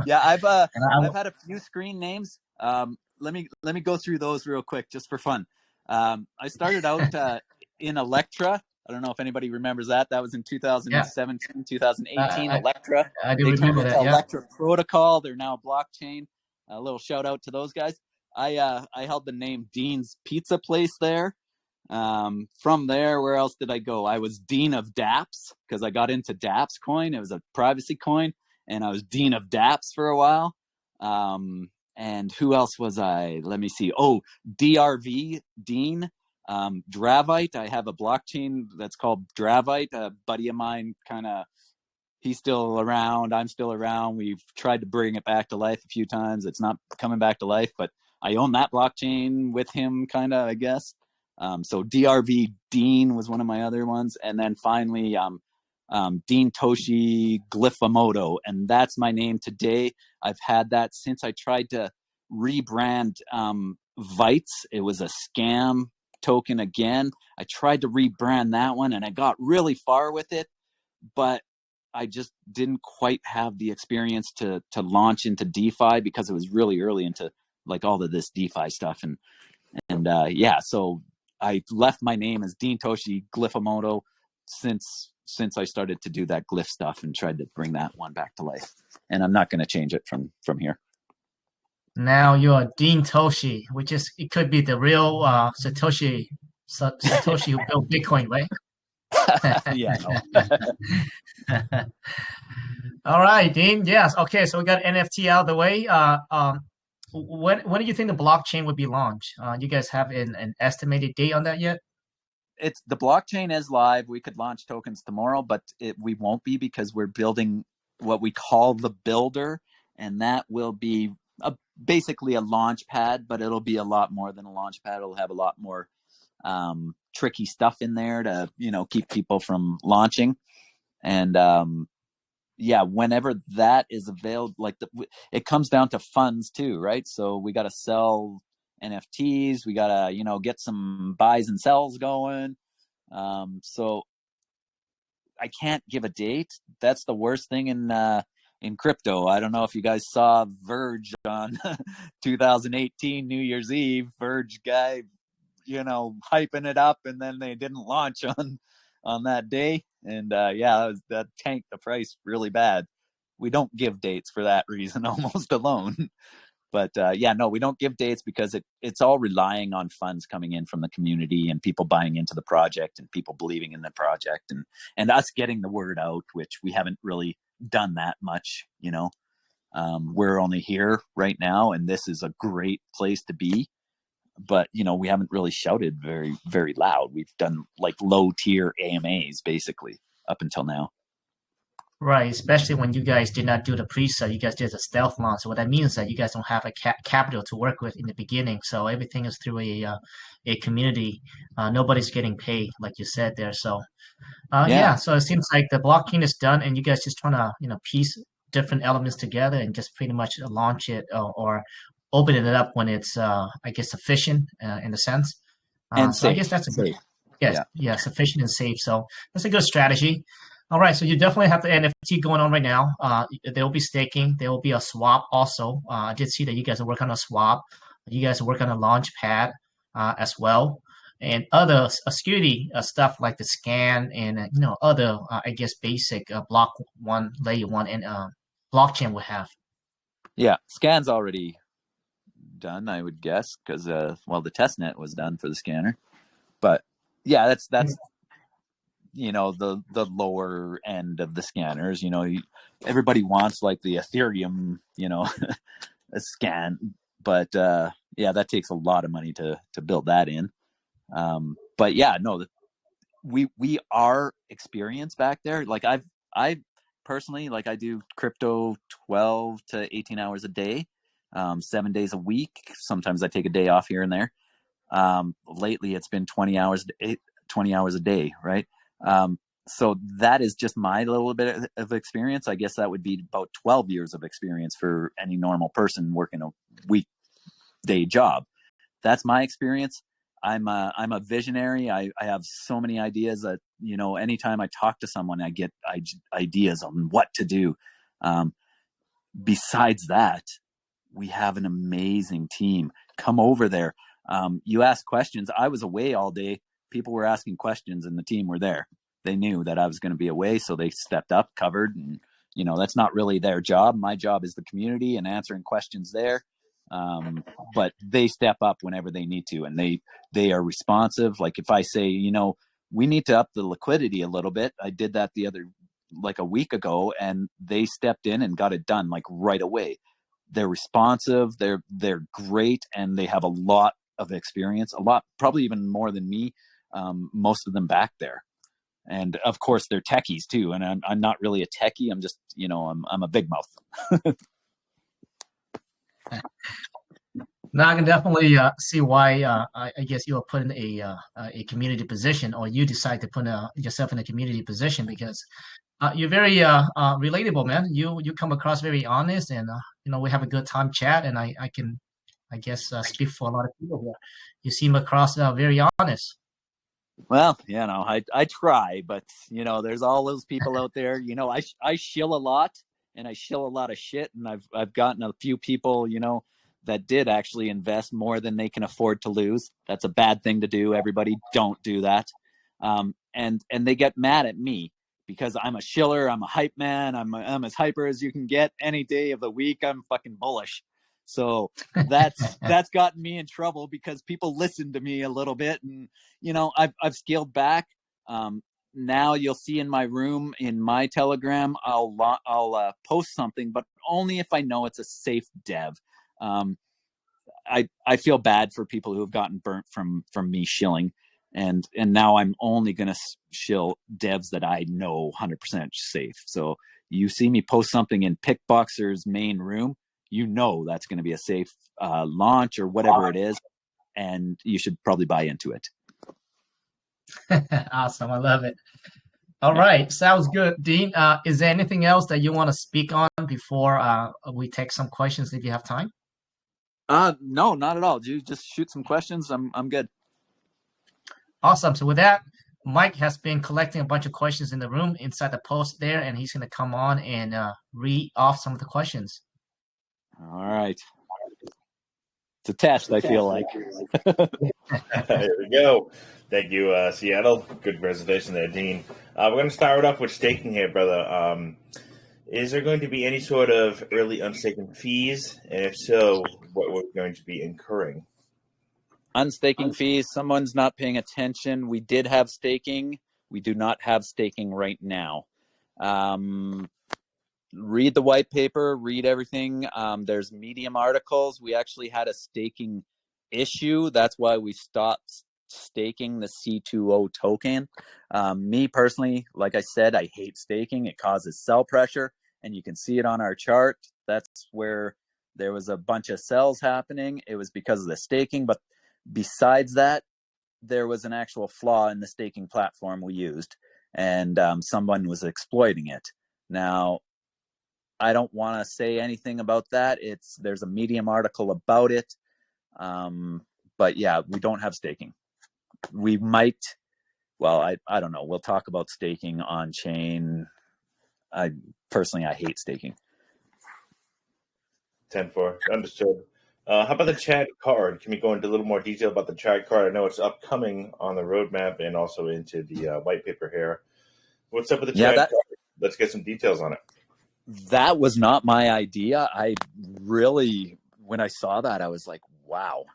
Yeah, I've had a few screen names. Let me go through those real quick just for fun. I started out in Electra. I don't know if anybody remembers that. That was in 2017, 2018. Electra. I do remember that. Yeah. Electra Protocol. They're now blockchain. A little shout out to those guys. I held the name Dean's Pizza Place there. From there, where else did I go? I was Dean of dApps because I got into dApps coin. It was a privacy coin, and I was Dean of dApps for a while. And who else was I? Let me see. Oh, DRV, Dean. Dravite. I have a blockchain that's called Dravite. A buddy of mine, he's still around. I'm still around. We've tried to bring it back to life a few times. It's not coming back to life, but I own that blockchain with him, I guess. So DRV Dean was one of my other ones. And then finally, Dean Toshi Glyphomoto. And that's my name today. I've had that since I tried to rebrand Vites. It was a scam token again. I tried to rebrand that one and I got really far with it, but I just didn't quite have the experience to launch into DeFi because it was really early into like all of this DeFi stuff. And so I left my name as Dean Toshi Glyphomoto since I started to do that glyph stuff and tried to bring that one back to life. And I'm not going to change it from here. Now you're Dean Toshi, which is, it could be the real Satoshi who built Bitcoin, right? Yeah. No. All right, Dean. Yes. Okay. So we got NFT out of the way. When do you think the blockchain would be launched? You guys have an estimated date on that yet? The blockchain is live. We could launch tokens tomorrow, but we won't be because we're building what we call the builder, and that will be basically a launch pad, but it'll be a lot more than a launch pad. It'll have a lot more tricky stuff in there to keep people from launching. And whenever that is available, it comes down to funds too, right? So we got to sell NFTs, we got to get some buys and sells going. So I can't give a date. That's the worst thing in crypto. I don't know if you guys saw Verge on 2018 New Year's Eve. Verge guy, hyping it up, and then they didn't launch on that day. And that tanked the price really bad. We don't give dates for that reason almost alone. But we don't give dates because it's all relying on funds coming in from the community and people buying into the project and people believing in the project and us getting the word out, which we haven't really done that much. We're only here right now, and this is a great place to be. But we haven't really shouted very, very loud. We've done like low tier AMAs basically up until now. Right, especially when you guys did not do the pre-sale, you guys did a stealth launch. So what that means is that you guys don't have a capital to work with in the beginning. So everything is through a community. Nobody's getting paid, like you said there. So so it seems like the blockchain is done, and you guys just trying to piece different elements together and just pretty much launch it or open it up when it's sufficient in a sense. And so safe. I guess that's a good Yeah, sufficient and safe. So that's a good strategy. All right, so you definitely have the NFT going on right now. There will be staking. There will be a swap also. I did see that you guys are working on a swap. You guys are working on a Launchpad as well, and other security stuff like the scan and other basic block one layer one and blockchain will have. Yeah, scan's already done, I would guess, because the testnet was done for the scanner. But yeah, that's the lower end of the scanners. Everybody wants like the Ethereum, a scan, but yeah, that takes a lot of money to build that in. But yeah, no, we are experienced back there. Like I personally, like, I do crypto 12 to 18 hours a day, 7 days a week. Sometimes I take a day off here and there. Lately it's been 20 hours a day, right? So that is just my little bit of experience. I guess that would be about 12 years of experience for any normal person working a weekday job. That's my experience. I'm a visionary. I have so many ideas that, anytime I talk to someone, I get ideas on what to do. Besides that, we have an amazing team. Come over there. You ask questions. I was away all day. People were asking questions and the team were there. They knew that I was going to be away, so they stepped up, covered, and that's not really their job. My job is the community and answering questions there. But they step up whenever they need to, and they are responsive. Like if I say, we need to up the liquidity a little bit, I did that a week ago, and they stepped in and got it done like right away. They're responsive, they're great, and they have a lot of experience, probably even more than me, most of them back there. And of course they're techies too, and I'm not really a techie. I'm just, I'm a big mouth. Now I can definitely see why I guess you are put in a community position, or you decide to put yourself in a community position, because you're very relatable, man. You come across very honest, and we have a good time chat, and I can, I guess, speak for a lot of people here. You seem across very honest. Well, I try, but there's all those people out there. I shill a lot, and I shill a lot of shit, and I've gotten a few people, that did actually invest more than they can afford to lose. That's a bad thing to do. Everybody don't do that. And they get mad at me because I'm a shiller. I'm a hype man. I'm as hyper as you can get. Any day of the week, I'm fucking bullish. So that's gotten me in trouble because people listen to me a little bit, and I've scaled back. Now you'll see in my room, in my Telegram, I'll post something, but only if I know it's a safe dev. I feel bad for people who have gotten burnt from me shilling, and now I'm only going to shill devs that I know 100% safe. So you see me post something in Pickboxer's main room, that's going to be a safe launch or whatever it is, and you should probably buy into it. Awesome. I love it. All right. Sounds good. Dean, is there anything else that you want to speak on before we take some questions if you have time? No, not at all. You just shoot some questions. I'm good. Awesome. So with that, Mike has been collecting a bunch of questions in the room inside the post there, and he's going to come on and read off some of the questions. All right. It's a test, I feel like. There we go. Thank you, Seattle. Good presentation there, Dean. We're going to start off with staking here, brother. Is there going to be any sort of early unstaking fees? And if so, what we're going to be incurring? Unstaking fees, someone's not paying attention. We did have staking. We do not have staking right now. Read the white paper, read everything. There's Medium articles. We actually had a staking issue. That's why we stopped staking the C2O token. Me personally, like I said, I hate staking. It causes sell pressure, and you can see it on our chart. That's where there was a bunch of sells happening. It was because of the staking, but besides that, there was an actual flaw in the staking platform we used, and someone was exploiting it. Now, I don't want to say anything about that. There's a Medium article about it. But yeah, we don't have staking. We might, I don't know. We'll talk about staking on chain. I hate staking. 10-4, understood. How about the Chad card? Can we go into a little more detail about the Chad card? I know it's upcoming on the roadmap and also into the white paper here. What's up with the Chad card? Let's get some details on it. That was not my idea. I really, when I saw that, I was like, wow.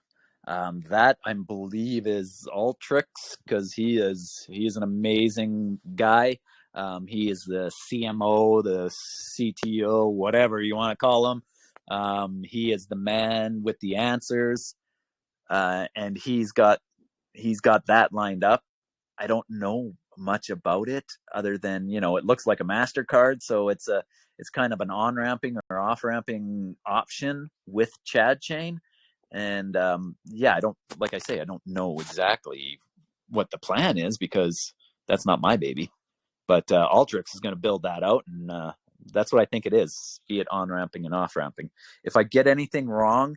That I believe is Ultrix, because he is an amazing guy. He is the CMO, the CTO, whatever you want to call him. He is the man with the answers, and he's got that lined up. I don't know much about it other than, it looks like a MasterCard, so it's kind of an on-ramping or off-ramping option with ChadChain. And I don't, like I say, I don't know exactly what the plan is, because that's not my baby. But Ultrix is going to build that out, and that's what I think it is, be it on-ramping and off-ramping. If I get anything wrong,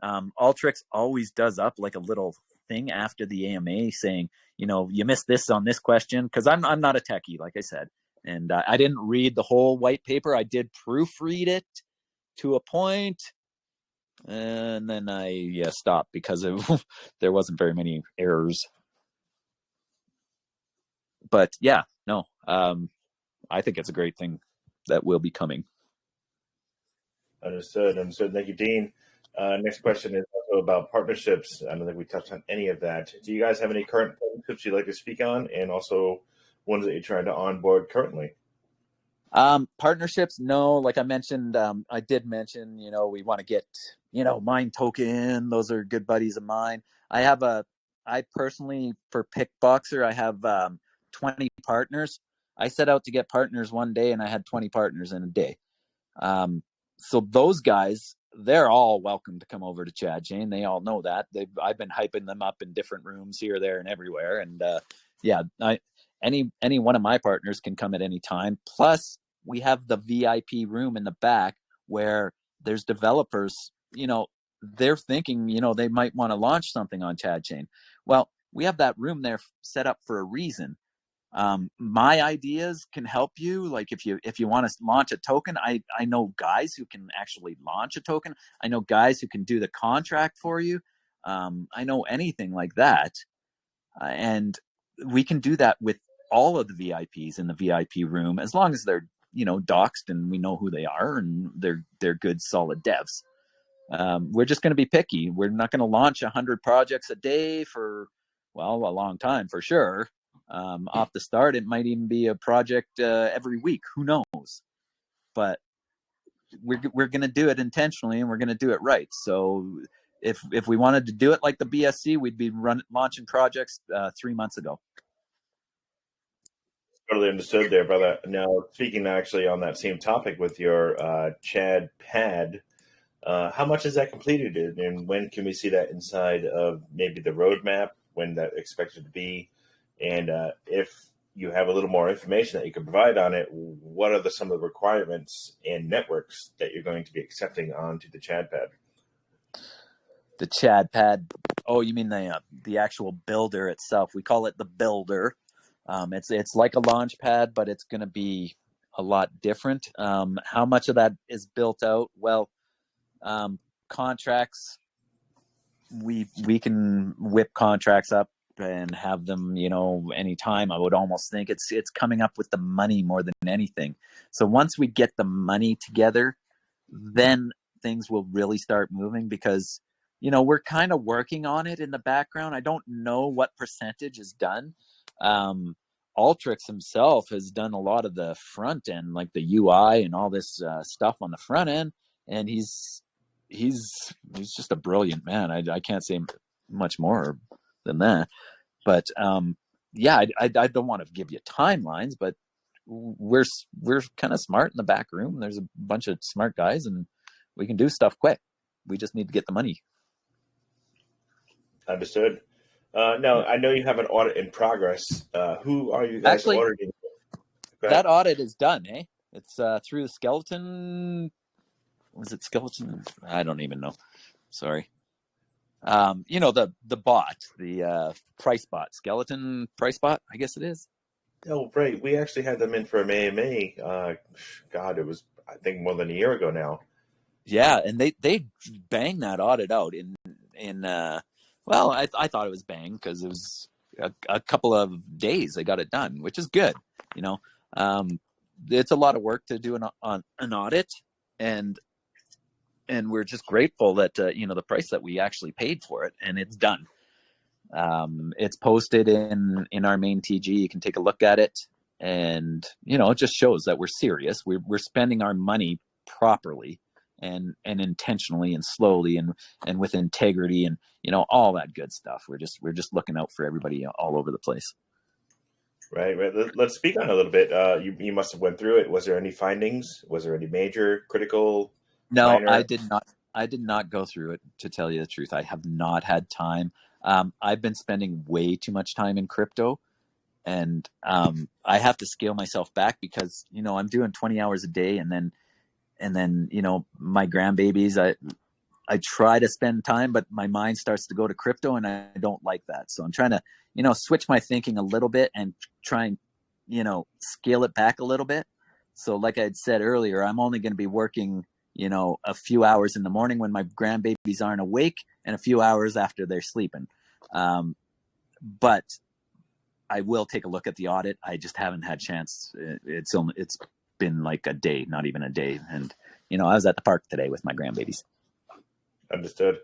Ultrix always does up like a little thing after the AMA saying, you missed this on this question, because I'm not a techie, like I said, and I didn't read the whole white paper. I did proofread it to a point, and then I stopped because there wasn't very many errors. But I think it's a great thing that will be coming. Understood. Thank you, Dean. Next question is also about partnerships. I don't think we touched on any of that. Do you guys have any current partnerships you'd like to speak on, and also ones that you're trying to onboard currently? Partnerships, no. Like I mentioned, I did mention, we want to get, Mine Token. Those are good buddies of mine. I personally, for Pickboxer, I have 20 partners. I set out to get partners one day, and I had 20 partners in a day. So those guys, they're all welcome to come over to ChadChain. They all know that. I've been hyping them up in different rooms here, there, and everywhere. And any one of my partners can come at any time. Plus, we have the VIP room in the back where there's developers, they're thinking, they might want to launch something on ChadChain. Well, we have that room there set up for a reason. My ideas can help you. Like if you want to launch a token, I know guys who can actually launch a token. I know guys who can do the contract for you. I know anything like that. And we can do that with all of the VIPs in the VIP room, as long as they're, doxed and we know who they are and they're good, solid devs. We're just going to be picky. We're not going to launch 100 projects a day for, a long time for sure. Off the start, it might even be a project every week. Who knows? But we're going to do it intentionally, and we're going to do it right. So if we wanted to do it like the BSC, we'd be launching projects 3 months ago. Totally understood there, brother. Now, speaking actually on that same topic with your ChadPad, how much is that completed, and when can we see that inside of maybe the roadmap, when that's expected to be? And if you have a little more information that you can provide on it, what are some of the requirements and networks that you're going to be accepting onto the ChadPad? The ChadPad. Oh, you mean the actual builder itself? We call it the builder. It's like a Launchpad, but it's going to be a lot different. How much of that is built out? Well, contracts. We can whip contracts up and have them, anytime. I would almost think it's coming up with the money more than anything. So once we get the money together, then things will really start moving, because, we're kind of working on it in the background. I don't know what percentage is done. Ultrix himself has done a lot of the front end, like the UI and all this stuff on the front end. And he's just a brilliant man. I can't say much more than that. But I don't want to give you timelines, but we're kind of smart in the back room. There's a bunch of smart guys, and we can do stuff quick. We just need to get the money. Understood. Now, I know you have an audit in progress. Who are you guys auditing? That audit is done, eh? It's through the Skeleton. Was it Skeleton? I don't even know. Sorry. The bot, the price bot, Skeleton price bot, I guess it is. Oh, right. We actually had them in for an AMA. God, it was, I think, more than a year ago now. Yeah, and they banged that audit out in I thought it was bang because it was a couple of days they got it done, which is good. It's a lot of work to do an audit, and we're just grateful that you know, the price that we actually paid for it, and it's done. It's posted in our main TG. You can take a look at it, and you know, it just shows that we're serious. We're spending our money properly and intentionally and slowly and with integrity, and you know, all that good stuff. We're just looking out for everybody all over the place. Right. Let's speak on it a little bit. You must have went through it. Was there any findings? Was there any major, critical, No, minor? I did not. I did not go through it, to tell you the truth. I have not had time. I've been spending way too much time in crypto, and I have to scale myself back because, you know, I'm doing 20 hours a day, and then you know, my grandbabies. I try to spend time, but my mind starts to go to crypto, and I don't like that. So I'm trying to, you know, switch my thinking a little bit and try and, you know, scale it back a little bit. So like I had said earlier, I'm only going to be working, you know, a few hours in the morning when my grandbabies aren't awake, and a few hours after they're sleeping. But I will take a look at the audit. I just haven't had chance. It's been like a day, not even a day. And, you know, I was at the park today with my grandbabies. Understood.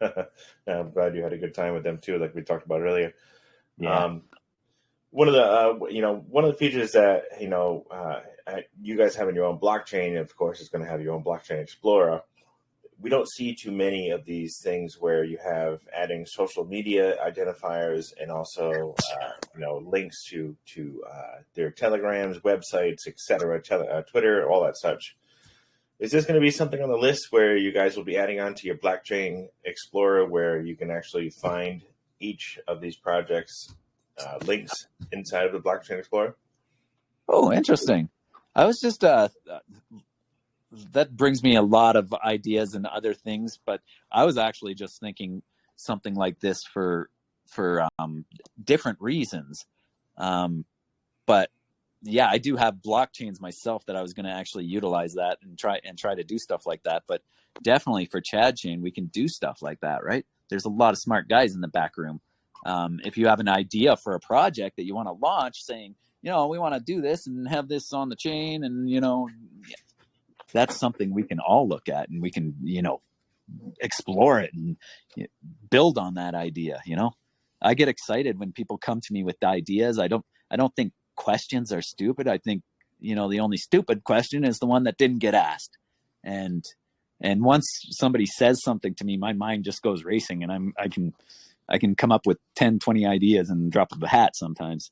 I'm glad you had a good time with them too, like we talked about earlier. Yeah. One of the features that you guys have in your own blockchain, of course, is going to have your own blockchain explorer. We don't see too many of these things where you have adding social media identifiers and also links to their telegrams, websites, etc., Twitter, all that such. Is this going to be something on the list where you guys will be adding on to your blockchain explorer, where you can actually find each of these projects links inside of the blockchain explorer? Oh, interesting. I was just that brings me a lot of ideas and other things, but I was actually just thinking something like this for different reasons. But yeah, I do have blockchains myself that I was going to actually utilize that and try to do stuff like that. But definitely for ChadChain, we can do stuff like that, right? There's a lot of smart guys in the back room. If you have an idea for a project that you want to launch, saying, you know, we want to do this and have this on the chain, and, you know, that's something we can all look at, and we can, you know, explore it and build on that idea. You know, I get excited when people come to me with ideas. I don't think questions are stupid. I think, you know, the only stupid question is the one that didn't get asked. And once somebody says something to me, my mind just goes racing, and I can come up with 10, 20 ideas and drop of a hat sometimes.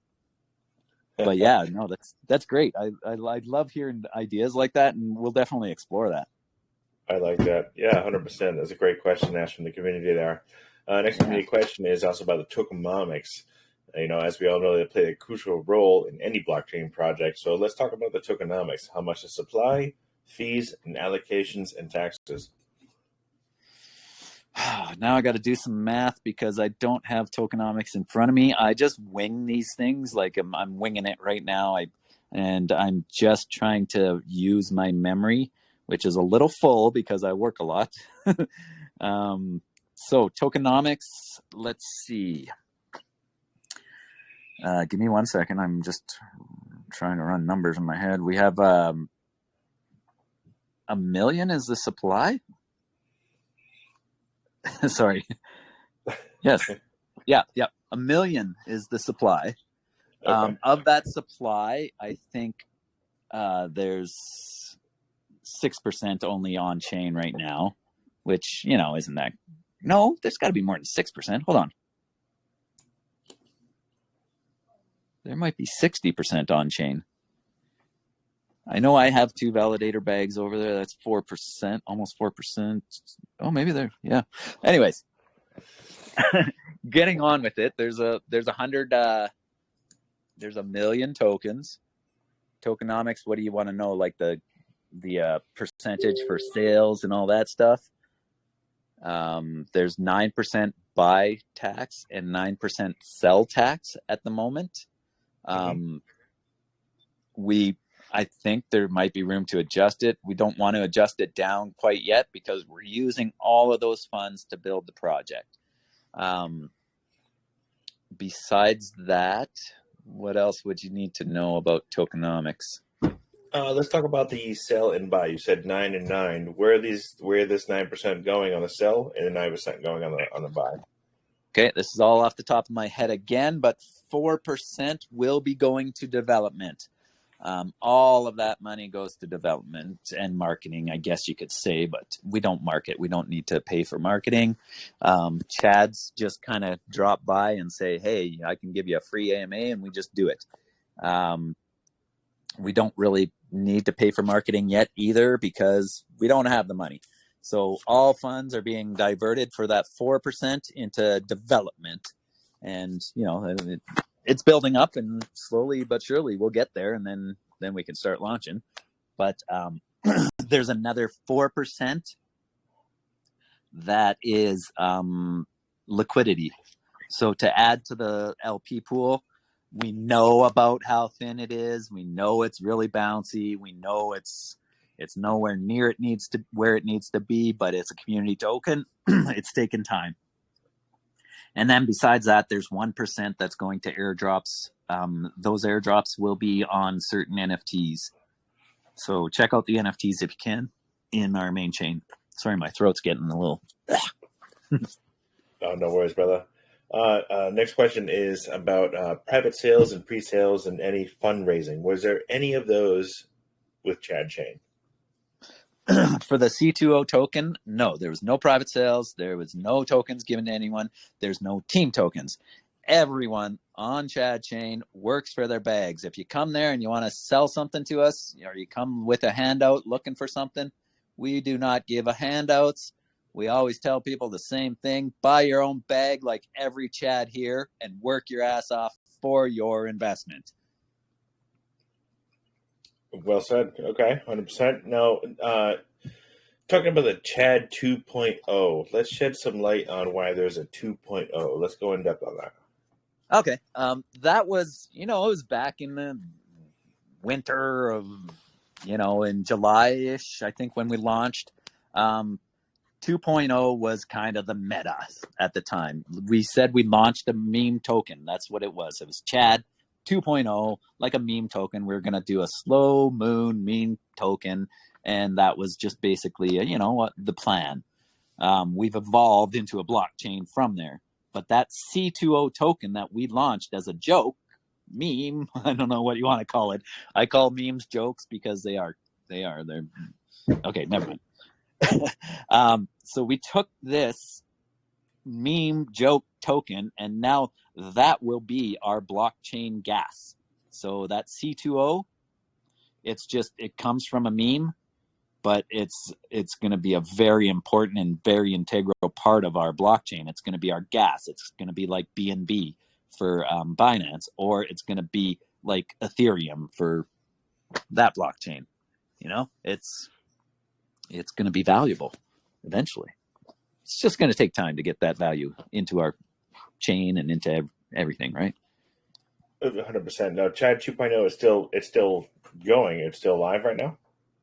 But yeah, no, that's great. I love hearing ideas like that, and we'll definitely explore that. I like that. Yeah, 100%. That's a great question asked from the community there. Next community question is also about the tokenomics. You know, as we all know, they play a crucial role in any blockchain project. So let's talk about the tokenomics. How much is supply, fees, and allocations and taxes? Now I got to do some math because I don't have tokenomics in front of me. I just wing these things, like I'm winging it right now. And I'm just trying to use my memory, which is a little full because I work a lot. So tokenomics, let's see. Give me 1 second. I'm just trying to run numbers in my head. We have 1 million is the supply. Sorry. Yes. Yeah. 1 million is the supply. Okay. Of that supply, I think there's 6% only on chain right now, which, you know, isn't that? No, there's got to be more than 6%. Hold on. There might be 60% on chain. I know I have 2 validator bags over there. That's 4%, almost 4%. Oh, maybe there. Yeah. Anyways, getting on with it. There's 100. There's 1 million tokens. Tokenomics. What do you want to know? Like the percentage for sales and all that stuff. There's 9% buy tax and 9% sell tax at the moment. I think there might be room to adjust it. We don't want to adjust it down quite yet because we're using all of those funds to build the project. Besides that, what else would you need to know about tokenomics? Let's talk about the sell and buy. You said 9 and 9. Where this 9% going on the sell and the 9% going on the buy? Okay, this is all off the top of my head again, but 4% will be going to development. All of that money goes to development and marketing, I guess you could say, but we don't market. We don't need to pay for marketing. Chads just kind of drop by and say, hey, I can give you a free AMA, and we just do it. We don't really need to pay for marketing yet either because we don't have the money. So all funds are being diverted for that 4% into development. And, you know, it's building up, and slowly but surely we'll get there, and then we can start launching. But there's another 4% that is liquidity. So to add to the LP pool, we know about how thin it is. We know it's really bouncy. We know it's nowhere near where it needs to be, but it's a community token. It's taken time. And then besides that, there's 1% that's going to airdrops. Those airdrops will be on certain NFTs. So check out the NFTs if you can in our main chain. Sorry, my throat's getting a little... Oh, no worries, brother. Next question is about private sales and pre-sales and any fundraising. Was there any of those with ChadChain? For the C2O token, no, there was no private sales. There was no tokens given to anyone. There's no team tokens. Everyone on ChadChain works for their bags. If you come there and you want to sell something to us, or you come with a handout looking for something, we do not give handouts. We always tell people the same thing. Buy your own bag like every Chad here and work your ass off for your investment. Well said. Okay, 100%. Now, talking about the Chad 2.0, let's shed some light on why there's a 2.0. Let's go in depth on that. Okay. That was, it was back in the winter of, in July-ish, I think, when we launched. 2.0 was kind of the meta at the time. We said we launched a meme token. That's what it was. It was Chad 2.0, like a meme token. We were going to do a slow moon meme token, and that was just basically, the plan. We've evolved into a blockchain from there. But that C2O token that we launched as a joke, meme, I don't know what you want to call it. I call memes jokes because they're okay, never mind. So we took this meme joke token, and now that will be our blockchain gas. So that C2O, it comes from a meme, but it's going to be a very important and very integral part of our blockchain. It's going to be our gas. It's going to be like BNB for Binance, or it's going to be like Ethereum for that blockchain. It's going to be valuable eventually. It's just going to take time to get that value into our chain and into everything, right? 100%. Now, Chad 2.0 is still going. It's still live right now.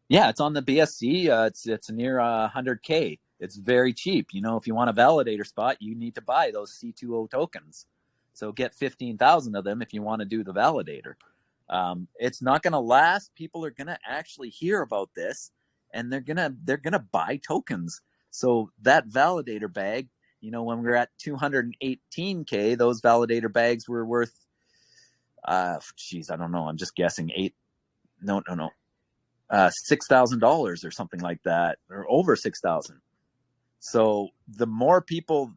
Yeah, it's on the BSC. It's near 100K. It's very cheap. If you want a validator spot, you need to buy those C2O tokens. So get 15,000 of them if you want to do the validator. It's not going to last. People are going to actually hear about this, and they're gonna buy tokens. So that validator bag, when we were at 218K, those validator bags were worth, I don't know. I'm just guessing $6,000 or something like that, or over 6,000. So the more people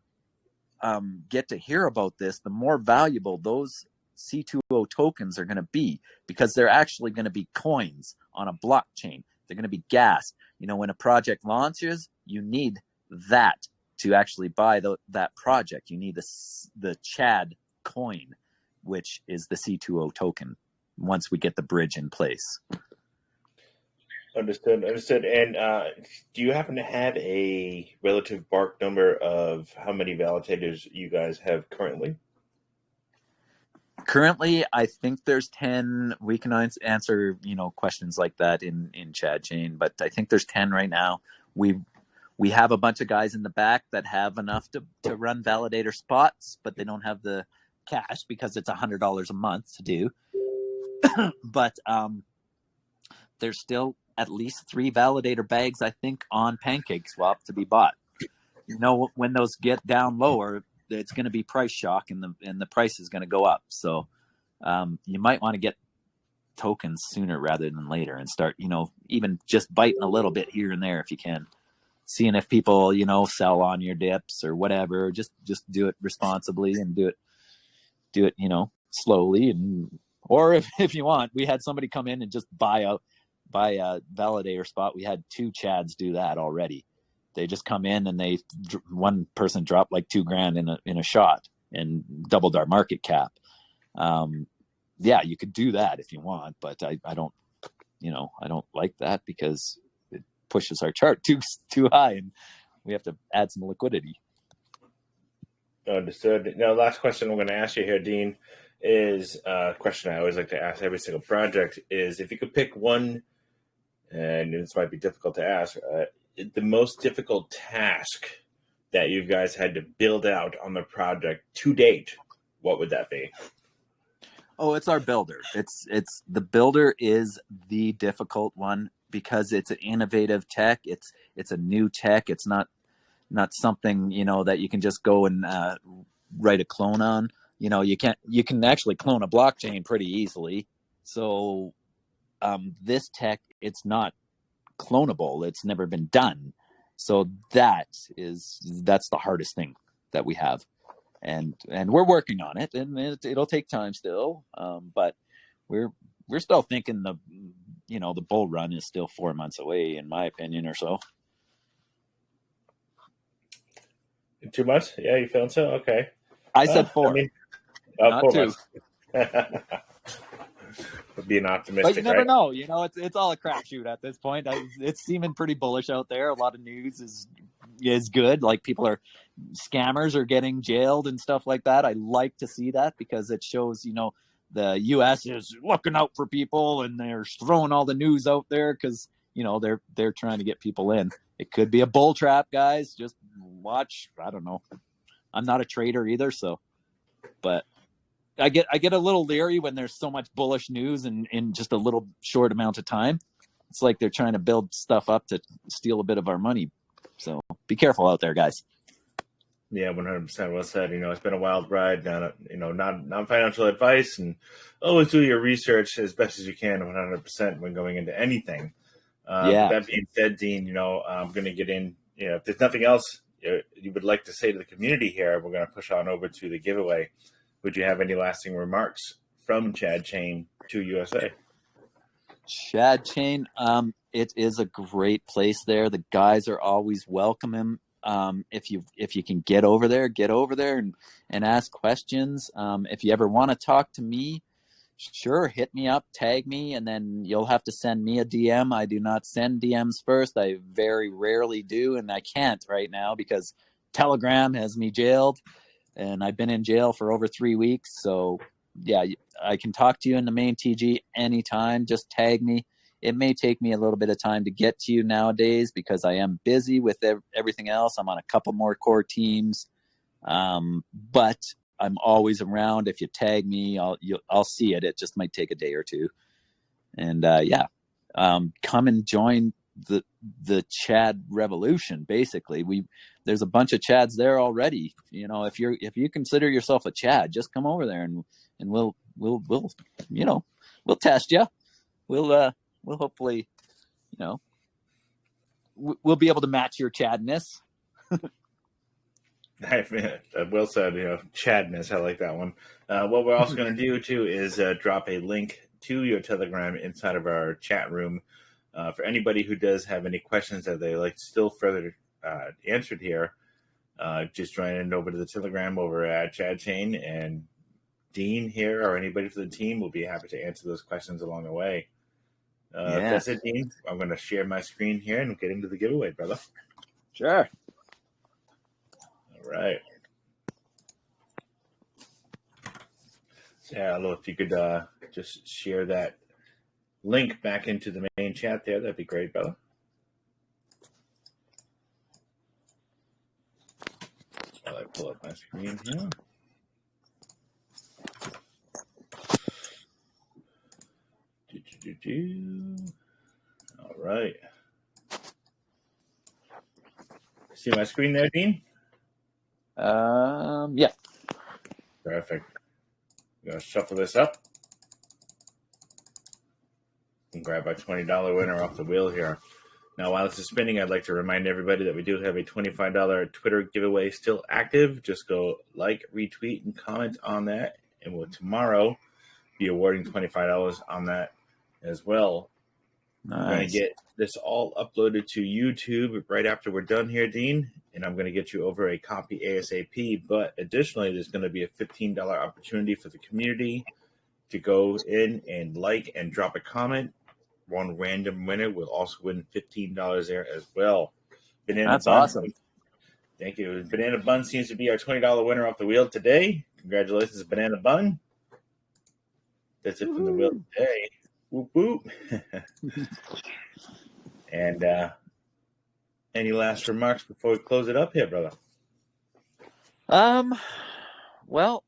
get to hear about this, the more valuable those C2O tokens are going to be, because they're actually going to be coins on a blockchain. They're going to be gas. When a project launches, you need that to actually buy that project. You need the Chad coin, which is the C2O token, once we get the bridge in place. Understood. And do you happen to have a relative bark number of how many validators you guys have currently? Currently, I think there's 10. We can answer, questions like that in ChadChain, but I think there's 10 right now. We have a bunch of guys in the back that have enough to run validator spots, but they don't have the cash because it's $100 a month to do. But there's still at least 3 validator bags, I think, on PancakeSwap to be bought. When those get down lower, it's going to be price shock, and the price is going to go up. So you might want to get tokens sooner rather than later, and start, even just biting a little bit here and there if you can, seeing if people, sell on your dips or whatever. Just do it responsibly, and do it, slowly. Or if you want, we had somebody come in and just buy a validator spot. We had 2 Chads do that already. They just come in and one person dropped like $2,000 in a shot and doubled our market cap. Yeah, you could do that if you want, but I don't like that, because it pushes our chart too high, and we have to add some liquidity. Understood. Now, last question I'm going to ask you here, Dean, is a question I always like to ask every single project, is if you could pick one, and this might be difficult to ask, the most difficult task that you guys had to build out on the project to date, what would that be? Oh, it's our builder. It's the builder is the difficult one, because it's an innovative tech. It's a new tech. It's not something, that you can just go and write a clone on. You can actually clone a blockchain pretty easily. So this tech, it's not clonable. It's never been done. So that's the hardest thing that we have. And we're working on it, and it'll take time still. But we're still thinking the bull run is still 4 months away, in my opinion, or so. 2 months? Yeah, you feeling so? Okay. I said 4. Not 4 2. months. Being optimistic, but you never right? know. It's all a crapshoot at this point. It's seeming pretty bullish out there. A lot of news is good. Like, scammers are getting jailed and stuff like that. I like to see that, because it shows, the U.S. is looking out for people, and they're throwing all the news out there, because they're trying to get people in. It could be a bull trap, guys. Just watch. I don't know. I'm not a trader either, but I get a little leery when there's so much bullish news in just a little short amount of time. It's like they're trying to build stuff up to steal a bit of our money. So be careful out there, guys. Yeah, 100% well said. It's been a wild ride. Not financial advice, and always do your research as best as you can, 100% when going into anything. Yeah. That being said, Dean, I'm going to get in. If there's nothing else you would like to say to the community here, we're going to push on over to the giveaway. Would you have any lasting remarks from ChadChain to USA? ChadChain, it is a great place there. The guys are always welcoming. If you can get over there and ask questions. If you ever want to talk to me, sure, hit me up, tag me, and then you'll have to send me a DM. I do not send DMs first. I very rarely do, and I can't right now because Telegram has me jailed, and I've been in jail for over 3 weeks. So yeah, I can talk to you in the main TG anytime. Just tag me. It may take me a little bit of time to get to you nowadays because I am busy with everything else. I'm on a couple more core teams, but I'm always around. If you tag me, I'll see it. It just might take a day or two. And come and join the Chad revolution. Basically, there's a bunch of Chads there already. If you consider yourself a Chad, just come over there and we'll test you. We'll hopefully, we'll be able to match your Chadness. Will said, Chadness. I like that one. What we're also going to do too is drop a link to your Telegram inside of our chat room for anybody who does have any questions that they like still further answered here. Just join in over to the Telegram over at ChadChain, and Dean here or anybody from the team will be happy to answer those questions along the way. If that's it, Dean, I'm going to share my screen here and get into the giveaway, brother. Sure. All right. So, yeah, I don't know if you could just share that link back into the main chat there. That'd be great, brother. While I pull up my screen here. right. See my screen there, Dean? Yeah. Perfect. I'm going to shuffle this up and grab our $20 winner off the wheel here. Now, while this is spinning, I'd like to remind everybody that we do have a $25 Twitter giveaway still active. Just go like, retweet, and comment on that, and we'll tomorrow be awarding $25 on that as well. Nice. I'm going to get this all uploaded to YouTube right after we're done here, Dean, and I'm going to get you over a copy ASAP. But additionally, there's going to be a $15 opportunity for the community to go in and like and drop a comment. One random winner will also win $15 there as well. Banana That's Bun. awesome. Thank you. Banana Bun seems to be our $20 winner off the wheel today. Congratulations, Banana Bun. That's it from the wheel today. Whoop, whoop. And any last remarks before we close it up here, brother? Well,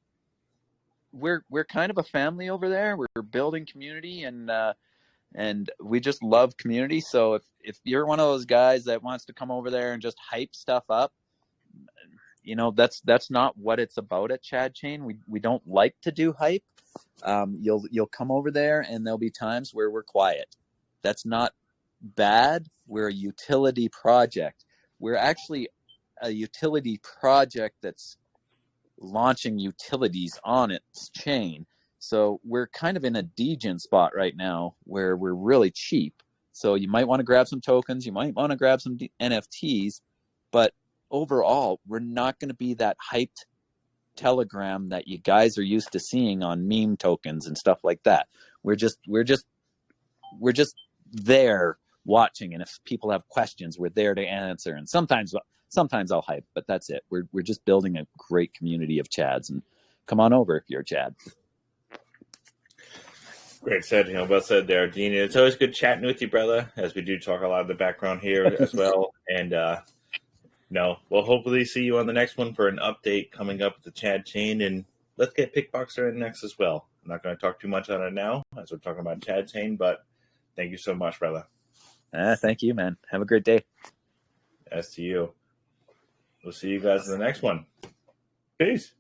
we're kind of a family over there. We're building community, and we just love community. So if you're one of those guys that wants to come over there and just hype stuff up, you know, that's not what it's about at ChadChain. We don't like to do hype. You'll come over there and there'll be times where we're quiet. That's not bad. We're a utility project. We're actually a utility project that's launching utilities on its chain. So we're kind of in a degen spot right now where we're really cheap. So you might want to grab some tokens, you might want to grab some NFTs, but overall, we're not going to be that hyped Telegram that you guys are used to seeing on meme tokens and stuff like that. We're just there watching, and if people have questions, we're there to answer. And sometimes I'll hype, but that's it. We're just building a great community of Chads, and come on over if you're a Chad. Great said, well said there, Dean. It's always good chatting with you, brother, as we do talk a lot of the background here as well. And we'll hopefully see you on the next one for an update coming up with the ChadChain, and let's get Pickboxer in next as well. I'm not going to talk too much on it now as we're talking about ChadChain, but thank you so much, brother. Thank you, man. Have a great day. As to you. We'll see you guys in the next one. Peace.